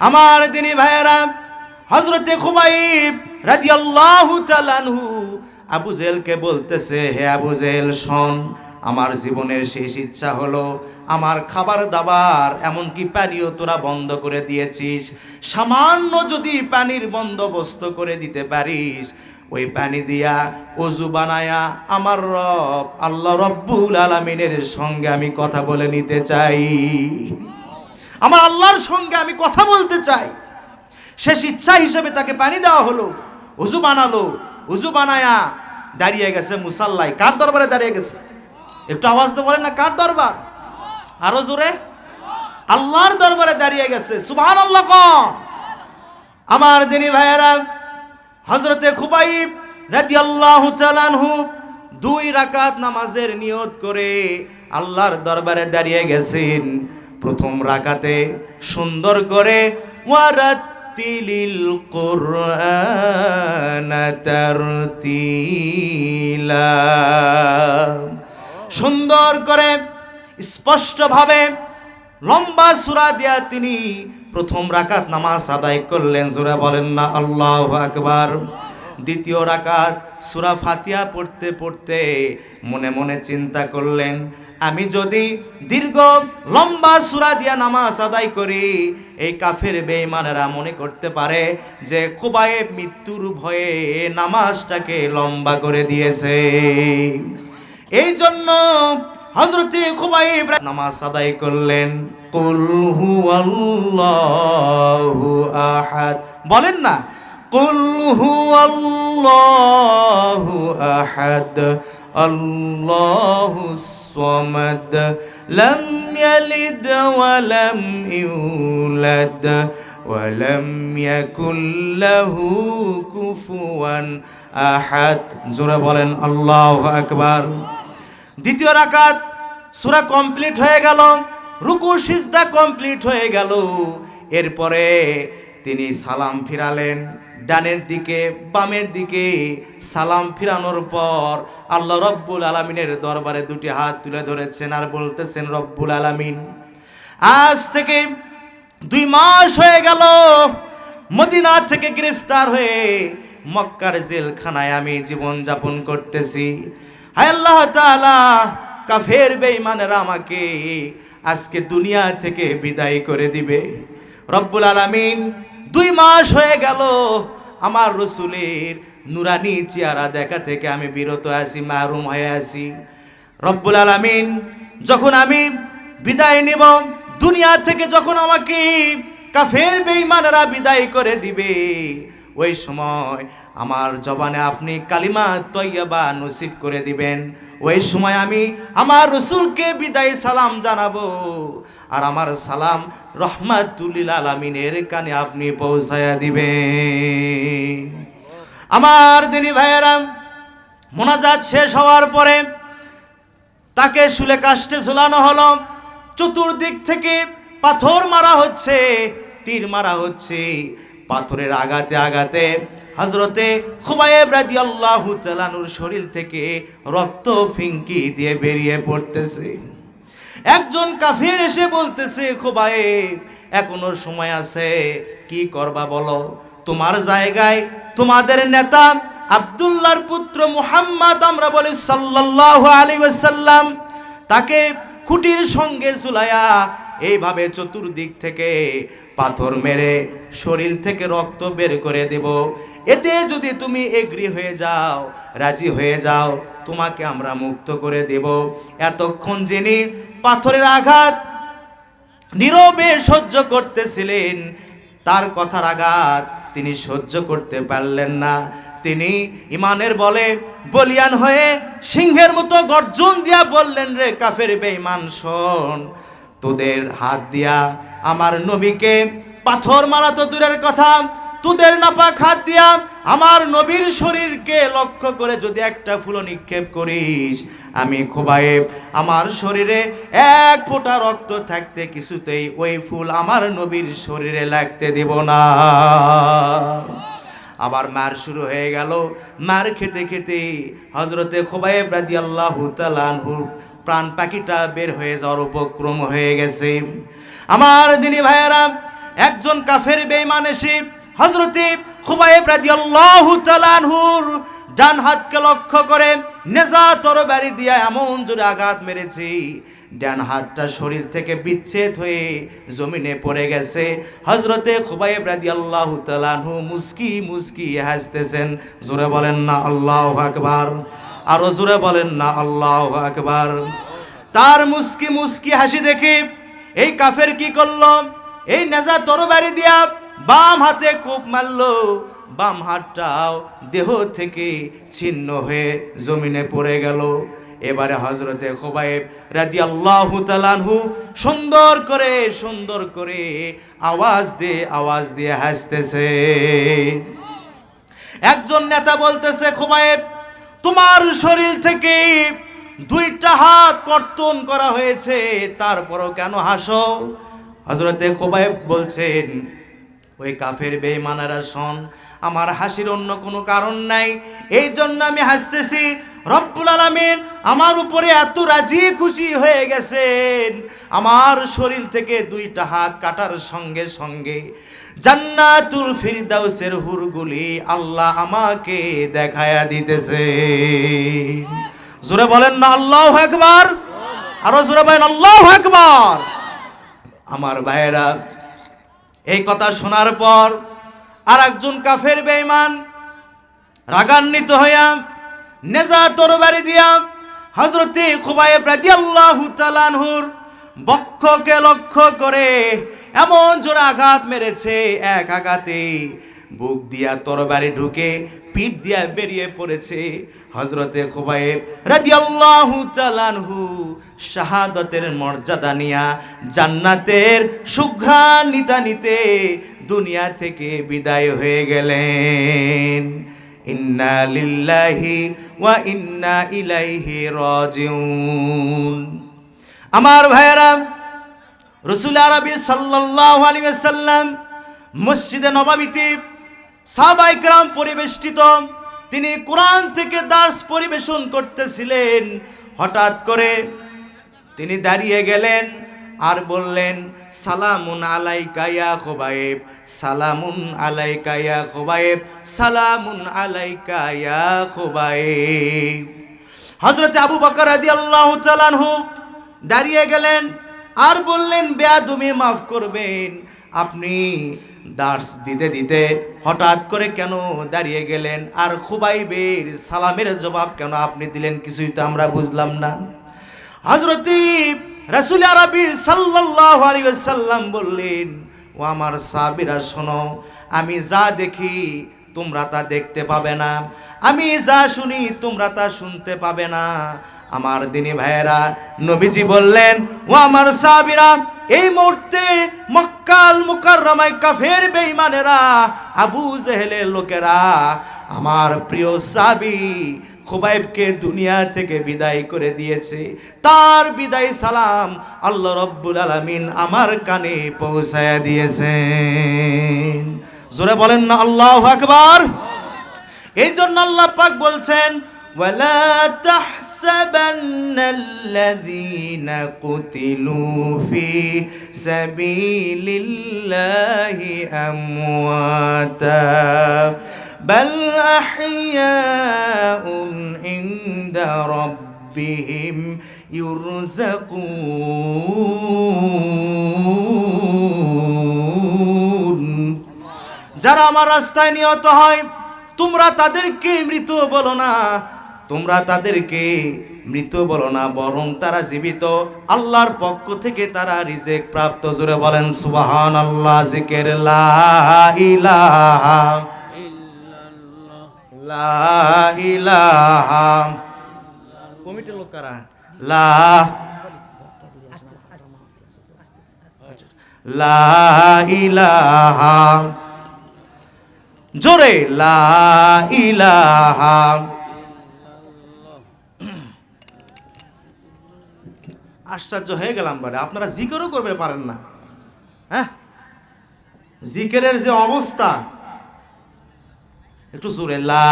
আমার দিনী ভাইয়েরা, হযরতে খুবাইব রাদিয়াল্লাহু তাআলা আনহু আবু জেহেলকে বলতেছে, হে আবু জেহেল শোন, আমার জীবনের শেষ ইচ্ছা হলো আমার খাবার দাবার এমনকি পানিও তোরা বন্ধ করে দিয়েছিস, সামান্য যদি পানির বন্দোবস্ত করে দিতে পারিস, ওই পানি দিয়া ওযু বানায়া আমার রব আল্লাহ রব্বুল আলামিনের সঙ্গে আমি কথা বলে নিতে চাই, আমার আল্লাহর সঙ্গে আমি কথা বলতে চাই। শেষ ইচ্ছা হিসেবে তাকে পানি দেওয়া হলো, ওযু বানালো, ওযু বানায়া দাঁড়িয়ে গেছে মুসাল্লায়। কার দরবারে দাঁড়িয়ে গেছে? একটু আওয়াজ দিয়ে বলেন না, কার দরবার? আরো জোরে। আল্লাহর দরবারে দাঁড়িয়ে গেছে। সুবহানাল্লাহ। আমার দিনী ভাইয়েরা, হযরতে খুবাইব রাদিয়াল্লাহু তাআলা আনহু 2 রাকাত নামাজের নিয়ত করে আল্লাহর দরবারে দাঁড়িয়ে গেছেন। প্রথম রাকাতে সুন্দর করে ওয়ারাত্তিলিল কুরআনা তারতিলা, সুন্দর করে স্পষ্টভাবে লম্বা সূরা দিয়া তিনি প্রথম রাকাত নামাজ আদায় করলেন। সূরা বলেন না আল্লাহু আকবার। দ্বিতীয় রাকাত সূরা ফাতিহা পড়তে পড়তে মনে মনে চিন্তা করলেন, আমি যদি দীর্ঘ লম্বা সূরা দিয়া নামাজ আদায় করি, এই কাফের বেঈমানেরা মনে করতে পারে যে খুবাইব মৃত্যুর ভয়ে নামাজটাকে লম্বা করে দিয়েছে। এই জন্য হযরতে খুবাইব নামাজ আদায় করলেন। কুল হুয়াল্লাহু আহাদ, বলেন না, কুল হুয়াল্লাহু আহাদ আল্লাহুস সামাদ লাম ইয়ালিদ ওয়া লাম ইউলাদ ওয়া লাম ইয়াকুল লাহু কুফুয়ান আহাদ। জোরে বলেন আল্লাহু আকবার। দ্বিতীয় রাকাত সূরা কমপ্লিট হয়ে গেল, রুকু সিজদা কমপ্লিট হয়ে গেল। এরপরে তিনি সালাম ফিরালেন। ডানের দিকে বামের দিকে সালাম ফিরানোর পর আল্লাহ রব্বুল আলামিনের দরবারে দুটি হাত তুলে ধরেছেন আর বলতেছেন, রব্বুল আলামিন, আজ থেকে 2 মাস হয়ে গেল মদিনা থেকে গ্রেফতার হয়ে মক্কার জেলখানায় আমি জীবন যাপন করতেছি। হায় আল্লাহ তাআলা, কাফের বেঈমানেরা আমাকে আজকে দুনিয়া থেকে বিদায় করে দিবে। রব্বুল আলামিন, 2 মাস হয়ে গেল আমার রসুলের নুরানি চেহারা দেখা থেকে আমি বিরত আছি, মাহরুম হয়ে আছি। রব্বুল আলামিন, যখন আমি বিদায় নিব দুনিয়া থেকে, যখন আমাকে কাফের বেঈমানেরা বিদায় করে দিবে, ওই সময় আমার জবানে আপনি কালিমা তয়্যবা নসিব করে দিবেন। ওই সময় আমি আমার রসুলকে বিদায় সালাম জানাবো, আর আমার সালাম রহমাতুল লিল আলামিনের কানে আপনি পৌঁছায়া দিবেন। আমার দিনী ভাইয়েরা, মোনাজাত শেষ হওয়ার পরে তাকে শুলে কাষ্ঠে ঝুলানো হলো। চতুর্দিক থেকে পাথর মারা হচ্ছে, তীর মারা হচ্ছে। পাথরের আঘাতে আঘাতে হযরতে খুবাইব রাদিয়াল্লাহু তাআলা আনহুর শরীর থেকে রক্ত ফিঙ্কি দিয়ে বেরিয়ে পড়তেছে। একজন কাফির এসে বলতেছে, খুবাইব, এখনো সময় আছে, কি করবা বলো? তোমার জায়গায় তোমাদের নেতা আব্দুল্লাহর পুত্র মুহাম্মদ, আমরা বলি সাল্লাল্লাহু আলাইহি ওয়াসাল্লাম, তাকে খুঁটির সঙ্গে ঝুলায়া এইভাবে চতুর্দিক থেকে পাথর মেরে শরীর থেকে রক্ত বের করে দেব। এতে যদি তুমি এগ্রি হয়ে যাও, রাজি হয়ে যাও, তোমাকে আমরা মুক্ত করে দেব। এতক্ষণ যিনি পাথরের আঘাত নীরবে সহ্য করতেছিলেন, তার কথার আঘাত তিনি সহ্য করতে পারলেন না। তিনি ইমানের বলে বলিয়ান হয়ে সিংহের মতো গর্জন দিয়া বললেন, রে কাফের বেঈমান, শোন, তোদের হাত দিয়া আমার নবীকে পাথর মারা তো দূরের কথা, তোদের নাপাক হাত দিয়া আমার নবীর শরীরকে লক্ষ্য করে যদি একটা ফুল নিক্ষেপ করিস, আমি খুবাইব আমার শরীরে 1 ফোঁটা রক্ত থাকতে কিছুতেই ওই ফুল আমার নবীর শরীরে লাগতে দেব না। আবার মার শুরু হয়ে গেল। মার খেতে খেতে হযরতে খুবাইব রাদিয়াল্লাহু তাআলা আনহুর প্রাণ পাখিটা বের হয়ে যাওয়ার উপক্রম হয়ে গেছে। আমার দিনী ভাইয়েরা, একজন কাফের বেঈমান এসে হযরতে খুবাইব রাদিয়াল্লাহু তাআলা আনহুর ডান হাতকে লক্ষ্য করে নেজা তরবারি দিয়ে এমন জোরে আঘাত মেরেছে, ডান হাতটা শরীর থেকে বিচ্ছেদ হয়ে জমিনে পড়ে গেছে। হযরতে খুবাইব রাদিয়াল্লাহু তাআলা আনহু মুস্কি মুস্কি হাসতেছেন। জোরে বলেন না আল্লাহু আকবার, আরো জোরে বলেন না আল্লাহু আকবার। তার মুস্কি মুস্কি হাসি দেখে এই কাফের কি করলো, এই নেজা তরবারি দিয়া বাম হাতে কোপ মারলো, বাম হাতটাও দেহ থেকে ছিন্ন হয়ে জমিনে পড়ে গেল। এবারে হযরতে খুবাইব রাদিয়াল্লাহু তাআলা আনহু সুন্দর করে আওয়াজ দিয়ে হাসতেছে। একজন নেতা বলতেছে, খুবাইব, তোমার শরীর থেকে 2টা হাত কর্তন করা হয়েছে, তারপরও কেন হাসো? হযরতে খুবাইব বলছেন, ওই কাফের বেঈমানেরা, শোন, আমার হাসির অন্য কোনো কারণ নাই, এই জন্য আমি হাসতেছি। রব্বুল আলামিন আমার উপরে এত রাজি খুশি হয়ে গেছেন, আমার শরীর থেকে 2টা হাত কাটার সঙ্গে সঙ্গে জান্নাতুল ফিরদাউসের হুরগুলি আল্লাহ আমাকে দেখায়া দিতেছে। জোরে বলেন না আল্লাহু আকবার, আরো জোরে বলেন আল্লাহু আকবার। আমার ভাইয়েরা, এই কথা শোনার পর আর একজন কাফের বেঈমান রাগান্বিত হইয়া নেজা তরবারি দিয়া হযরতে খুবাইব রাদিয়াল্লাহু তাআলা আনহুর বক্ষকে লক্ষ্য করে এমন জোরে আঘাত মেরেছে, এক আঘাতে বুক দিয়া তরবারি ঢুকে পিঠ দিয়া বেরিয়ে পড়েছে। হযরতে খুবাইব রাদিয়াল্লাহু তাআলা আনহু শাহাদাতের মর্যাদা নিয়া জান্নাতের সুঘ্রাণ নিতে দুনিয়া থেকে বিদায় হয়ে গেলেন। ইন্না লিল্লাহি ওয়া ইন্না ইলাইহি রাজিউন। আমার ভাইয়েরা, রাসূল আরবি সাল্লাল্লাহু আলাইহি ওয়াসাল্লাম মসজিদে নববীতে সাহাবায়ে কেরাম পরিবেষ্টিত, তিনি কোরআন থেকে দার্স পরিবেশন করতেছিলেন। হঠাৎ করে তিনি দাঁড়িয়ে গেলেন আর বললেন, সালামুন আলাইকা ইয়া খুবাইব, সালামুন আলাইকা ইয়া খুবাইব, সালামুন আলাইকা ইয়া খুবাইব। হযরত আবু বকর রাদিয়াল্লাহু তাআলা আনহু দাঁড়িয়ে গেলেন আর বললেন, বেয়াদবি মাফ করবেন, আপনি দার্স দিতে দিতে হঠাৎ করে কেন দাঁড়িয়ে গেলেন, আর খুবাইবের সালামের জবাব কেন আপনি দিলেন, কিছুই তো আমরা বুঝলাম না। হযরত রাসূল আরবি সাল্লাল্লাহু আলাইহি ওয়াসাল্লাম বললেন, ও আমার সাহাবীরা শোনো, আমি যা দেখি তোমরা তা দেখতে পাবে না, আমি যা শুনি তোমরা তা শুনতে পাবে না। আমার দিনী ভাইয়েরা, নবীজি বললেন, ও আমার সাহাবীরা, এই মুহূর্তে মক্কাল মুকাররমায় কাফের বেঈমানেরা, আবু জেহেলের লোকেরা আমার প্রিয় সাহাবী খুবাইবকে দুনিয়া থেকে বিদায় করে দিয়েছে। তার বিদায় সালাম আল্লাহ রাব্বুল আলামিন আমার কানে পৌঁছায়া দিয়েছেন। জোরে বলেন না আল্লাহু আকবার। এই জন্য আল্লাহ পাক বলছেন, ওয়ালা তাহসাবান্নাল্লাযীনা কুতিলু ফি সাবিলিল্লাহি আমওয়াতা বাল আহইয়াউন ইনদা রাব্বিহিম ইউরযাকুন। যারা আমার রাস্তায় নিহত হয়, তোমরা তাদেরকে মৃত বলো না, তোমরা তাদেরকে মৃত বলো না, বরং তারা জীবিত, আল্লাহর পক্ষ থেকে তারা রিজিক প্রাপ্ত। জোরে বলেন সুবহানাল্লাহ। জিকির লা ইলাহা ইল্লাল্লাহ, লা ইলাহা, কমিটির লোক কারা, লা ইলাহা, জোরে লা ইলাহা। আশ্চর্য হয়ে গেলাম বারে, আপনারা জিকিরও করবে পারেন না। হ্যাঁ, জিকিরের যে অবস্থা, একটু জোরে লা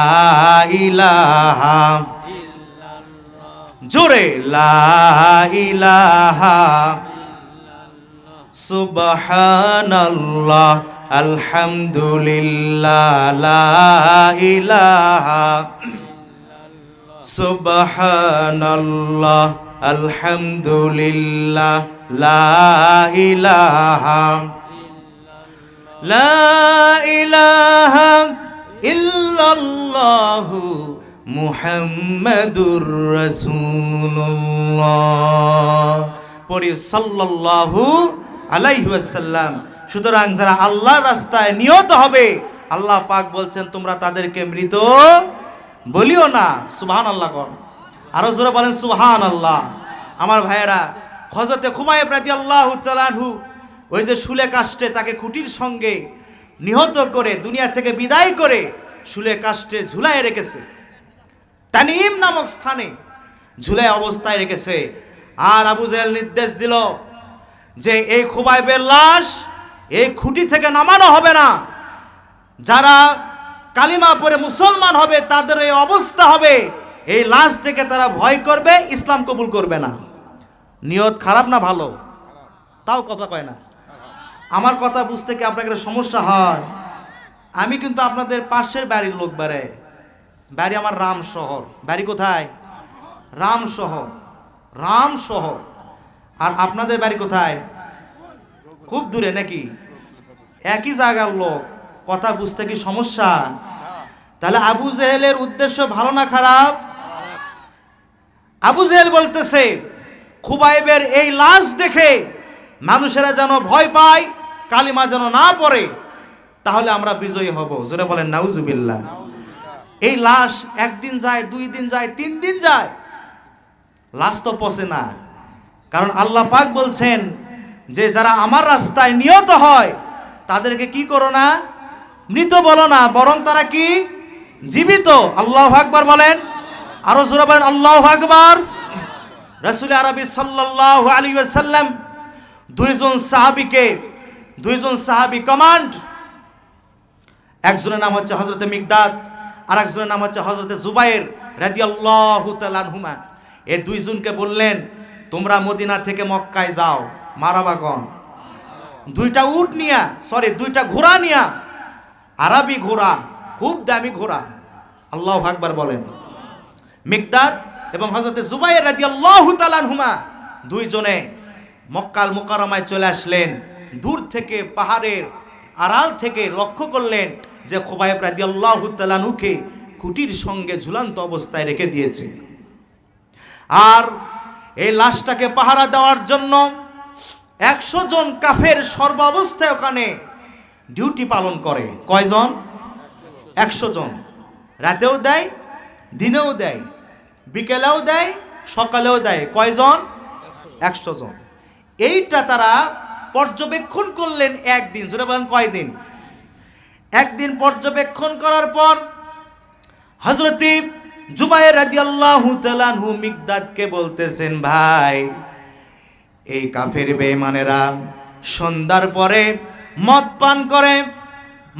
ইলাহা, জোরে লা ইলাহা, সুবহানাল্লাহ, আলহামদুলিল্লাহ, লা ইলাহা, সুবহানাল্লাহ, আলহামদুলিল্লাহ, লা ইলাহা, লা ইলাহা ইল্লাল্লাহু মুহাম্মাদুর রাসূলুল্লাহ। পড়ি সাল্লাল্লাহু আলাইহি ওয়াসাল্লাম। সুতরাং যারা আল্লাহর রাস্তায় নিহত হবে, আল্লাহ পাক বলছেন তোমরা তাদেরকে মৃত বলিও না। সুবহানাল্লাহ কর, আরো জোরে বলেন সুবহানাল্লাহ। আমার ভাইয়েরা, হযরতে খুবাইব রাদিয়াল্লাহু তাআলা আনহু ওই যে শুলে কাষ্ঠে তাকে খুঁটির সঙ্গে নিহত করে দুনিয়া থেকে বিদায় করে শুলে কাষ্ঠে ঝুলায় রেখেছে, তানিম নামক স্থানে ঝুলায় অবস্থায় রেখেছে। আর আবু জেহেল নির্দেশ দিল যে এই খুবাইবের লাশ এই খুঁটি থেকে নামানো হবে না, যারা কালিমা পড়ে মুসলমান হবে তাদের এই অবস্থা হবে, এই লাশ থেকে তারা ভয় করবে, ইসলাম কবুল করবে না। নিয়ত খারাপ না ভালো? তাও কথা কয় না। আমার কথা বুঝতে কি আপনার একটা সমস্যা হয়? আমি কিন্তু আপনাদের পাশের বাড়ির লোক, বাড়ি আমার রামশহর। বাড়ি কোথায়? রামশহর, রামশহর। আর আপনাদের বাড়ি কোথায়? খুব দূরে নাকি? একই জায়গার লোক, কথা বুঝতে কি সমস্যা? তাহলে আবু জেহেলের উদ্দেশ্য ভালো না খারাপ? আবু জেহেল বলতেছে খুবাইবের এই লাশ দেখে মানুষেরা যেন ভয় পায়, কালিমা যেন না পড়ে, তাহলে আমরা বিজয়ী হব। জোরে বলেন নাউজুবিল্লাহ। এই লাশ একদিন যায়, 2 দিন যায়, 3 দিন যায়, লাশ তো পচে না। কারণ আল্লাহ পাক বলছেন যে যারা আমার রাস্তায় নিহত হয় তাদেরকে কি করো না, মৃত বলো না, বরং তারা কি জীবিত। আল্লাহু আকবার বলেন, আরো জোরে বলেন আল্লাহু আকবার। রাসূল আরবি সাল্লাল্লাহু আলাইহি ওয়াসাল্লাম দুইজন সাহাবী কমান্ড একজনের নাম হচ্ছে হযরতে মিকদাদ, আর একজনের নাম হচ্ছে হযরতে জুবাইর রাদিয়াল্লাহু তাআলা আনহুমা। এই দুইজনকে বললেন তোমরা মদিনা থেকে মক্কায় যাও, মারাবা কোন দুইটা উট নিয়া, দুইটা ঘোড়া নিয়া, আরবি ঘোড়া, খুব দামি ঘোড়া, আল্লাহু আকবার বলেন। মিকদাদ এবং হযরতে জুবাইর রাদিয়াল্লাহু তাআলা আনহুমা দুইজনে মক্কাল মুকাররমায় চলে আসলেন। দূর থেকে পাহাড়ের আড়াল থেকে লক্ষ্য করলেন যে খুবাইব রাদিয়াল্লাহু তাআলা আনহুকে কুটির সঙ্গে ঝুলন্ত অবস্থায় রেখে দিয়েছে। আর এই লাশটাকে পাহারা দেওয়ার জন্য 100 জন কাফের সর্বাবস্থায় ওখানে ডিউটি পালন করে। কয়জন? 100 জন। রাতেও দেয়, দিনেও দেয়, বিকেলেও দেয়, সকালেও দেয়। কয়জন? 100 জন। এইটা তারা পর্যবেক্ষণ করলেন একদিন। জোরে বলেন কয়দিন? একদিন পর্যবেক্ষণ করার পর হযরতে জুবাইর রাদিয়াল্লাহু তাআলা আনহু মিকদাদকে বলতেছেন, ভাই এই কাফের বেঈমানেরা সন্ধ্যার পরে মদ পান করে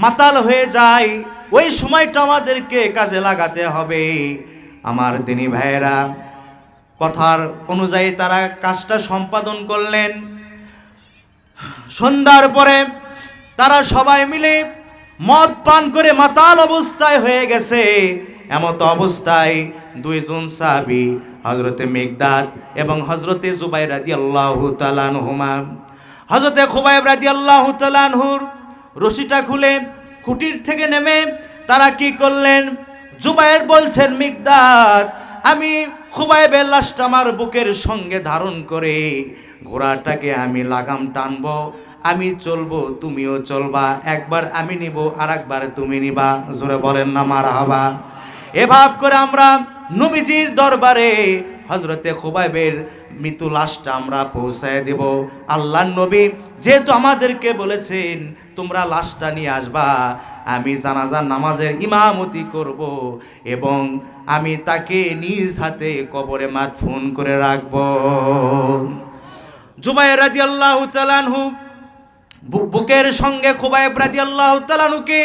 মাতাল হয়ে যায়, ওই সময়টা আমাদেরকে কাজে লাগাতে হবে। আমার দিনী ভাইয়েরা কথার অনুযায়ী তারা কাজটা সম্পাদন করলেন। সন্ধ্যার পরে তারা সবাই মিলে মদ পান করে মাতাল অবস্থায় হয়ে গেছে। এমত অবস্থায় দুইজন সাহাবী হযরতে মিকদাদ এবং হযরতে জুবাইর রাদিয়াল্লাহু তাআলা আনহুমা, হযরতে খুবাইব রাদিয়াল্লাহু তাআলা আনহুর রশিটা খুলে কুটির থেকে নেমে তারা কি করলেন? জুবাইর বলছেন, মিকদাদ আমি খুবাইবের লাশটা আমার বুকের সঙ্গে ধারণ করে ঘোড়াটাকে আমি লাগাম টানবো, আমি চলবো তুমিও চলবা, একবার আমি নিব আর একবার তুমি নিবা। জোরে বলেন না মারহাবা। এভাব করে আমরা নবীজির দরবারে হযরতে খুবাইবের মৃত্যু লাশটা আমরা পৌঁছায় দেব। আল্লাহর নবী যেহেতু আমাদেরকে বলেছেন তোমরা লাশটা নিয়ে আসবা, আমি জানাজার নামাজের ইমামতি করব এবং আমি তাকে নিজ হাতে কবরে মাদফুন করে রাখব। জুবাইর রাদিয়াল্লাহু তাআলা আনহু বুকের সঙ্গে খুবাইব রাদিয়াল্লাহু তাআলা আনহুকে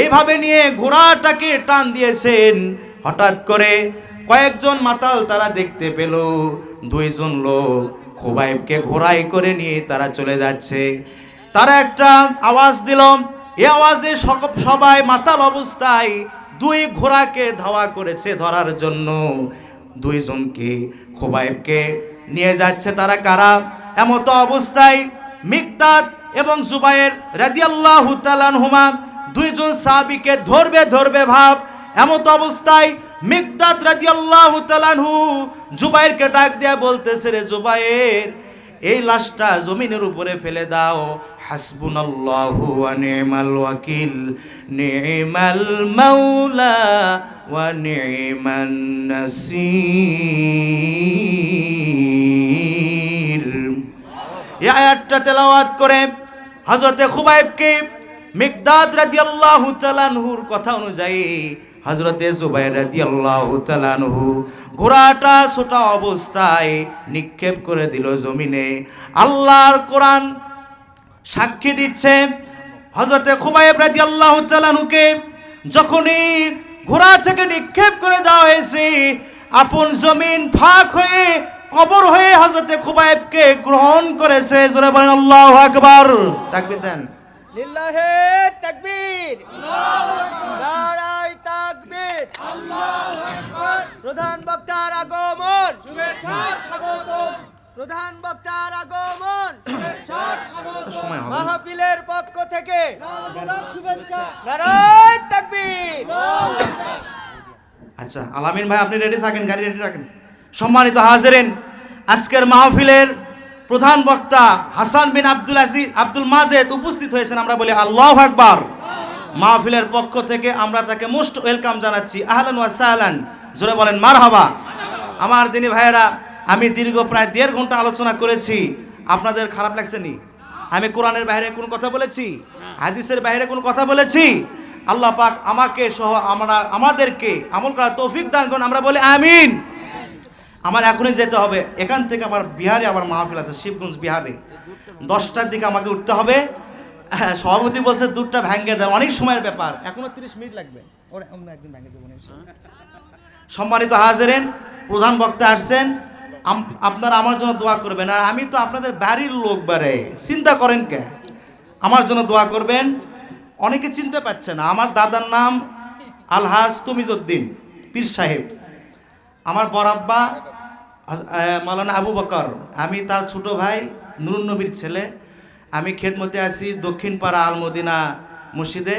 এইভাবে নিয়ে ঘোড়াটাকে টান দিয়েছেন। হঠাৎ করে কয়েকজন মাতাল তারা দেখতে পেল দুইজন লোক খুবাইবকে ঘোড়ায় করে নিয়ে তারা চলে যাচ্ছে। তারা একটা আওয়াজ দিল, এই আওয়াজে সবাই মাতাল অবস্থায় দুই ঘোড়াকে ধাওয়া করেছে ধরার জন্য। দুইজনকে খুবাইবকে নিয়ে যাচ্ছে। তারা কারা? এমত অবস্থায় মিকদাদ এবং জুবাইর রাদিয়াল্লাহু তাআলা আনহুমা দুইজন সাহাবীকে ধরবে ভাব। এমত অবস্থায় মিকদাদ রাদিয়াল্লাহু তাআলা আনহু জুবাইরকে ডাক দিয়ে বলতেছে, রে জুবাইর এই লাশটা জমিনের উপরে ফেলে দাও। হাসবুনাল্লাহু ওয়া নি'মাল ওয়াকিল, নি'মাল মাওলা ওয়া নি'মান নাসির। এই আয়াতটা তেলাওয়াত করে হযরতে খুবাইবকে মিকদাদ রাদিয়াল্লাহু তাআলা আনহুর কথা অনুযায়ী হযরতে জুবাইর রাদিয়াল্লাহু তাআলা আনহু ঘোড়াটা ছোটা অবস্থায় নিক্ষেপ করে দিল জমিনে। আল্লাহর কোরআন সাক্ষী দিচ্ছে, হযরতে খুবাইব রাদিয়াল্লাহু তাআলা আনহুকে যখনই ঘোড়া থেকে নিক্ষেপ করে দেওয়া হয়েছে, আপন জমিন ফাঁক হয়ে কবর হয়ে হযরতে খুবাইবকে গ্রহণ করেছে। জোরে বলেন আল্লাহু আকবার। তাকবীর দেন। লিল্লাহে তাকবীর, আল্লাহু আকবার, নারায়ে তাকবীর, আল্লাহু আকবার। প্রধান বক্তার আগমন, শুভেচ্ছার স্বাগতম। প্রধান বক্তার আগমন, শুভেচ্ছার স্বাগতম। মাহফিলের পক্ষ থেকে শুভেচ্ছা, নারায়ে তাকবীর। আচ্ছা আলামিন ভাই আপনি রেডি থাকেন, গাড়ি রেডি রাখেন। সম্মানিত হাজিরিন, আজকের মাহফিলের প্রধান বক্তা হাসান বিন আব্দুল মাজেদ উপস্থিত হয়েছেন। আমরা বলি আল্লাহু আকবার। মাহফিলের পক্ষ থেকে আমরা তাকে মোস্ট ওয়েলকাম জানাচ্ছি। আহলান ওয়া সাহলান। জোরে বলেন মারহাবা। আমার দিনী ভাইয়েরা, আমি দীর্ঘ প্রায় 1.5 ঘন্টা আলোচনা করেছি। আপনাদের খারাপ লাগছে নি? আমি কোরআনের বাইরে কোনো কথা বলেছি? হাদিসের বাইরে কোনো কথা বলেছি? আল্লাহ পাক আমাকে সহ আমাদেরকে আমল করার তৌফিক দান করুন। আমরা বলি আমিন। আমার এখনই যেতে হবে, এখান থেকে আবার বিহারে আবার মাহফিল আছে, শিবগঞ্জ বিহারে। 10টার দিকে আমাকে উঠতে হবে। সভাপতি বলছে দুধটা ভেঙে দেন, অনেক সময়ের ব্যাপার, এখনো 30 মিনিট লাগবে। ওরা অন্য একদিন ভেঙে দেবো ইনশাআল্লাহ। সম্মানিত হাজিরিন, প্রধান বক্তা আসছেন, আপনারা আমার জন্য দোয়া করবেন। আর আমি তো আপনাদের বাড়ির লোক, বারে চিন্তা করেন কে, আমার জন্য দোয়া করবেন। অনেকে চিনতে পারছে না, আমার দাদার নাম আলহাজ তমিজউদ্দিন পীর সাহেব, আমার বড়াব্বা মাওলানা আবু বকর, আমি তার ছোট ভাই নুরুন নবীর ছেলে। আমি খেদমতে আছি দক্ষিণ পাড়া আল মদিনা মসজিদে,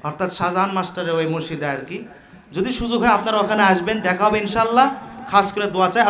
অর্থাৎ শাহজাহান মাস্টারের ওই মসজিদে আর কি। যদি সুযোগ হয় আপনারা ওখানে আসবেন, দেখা হবে ইনশাআল্লাহ। খাস করে দোয়া চাই।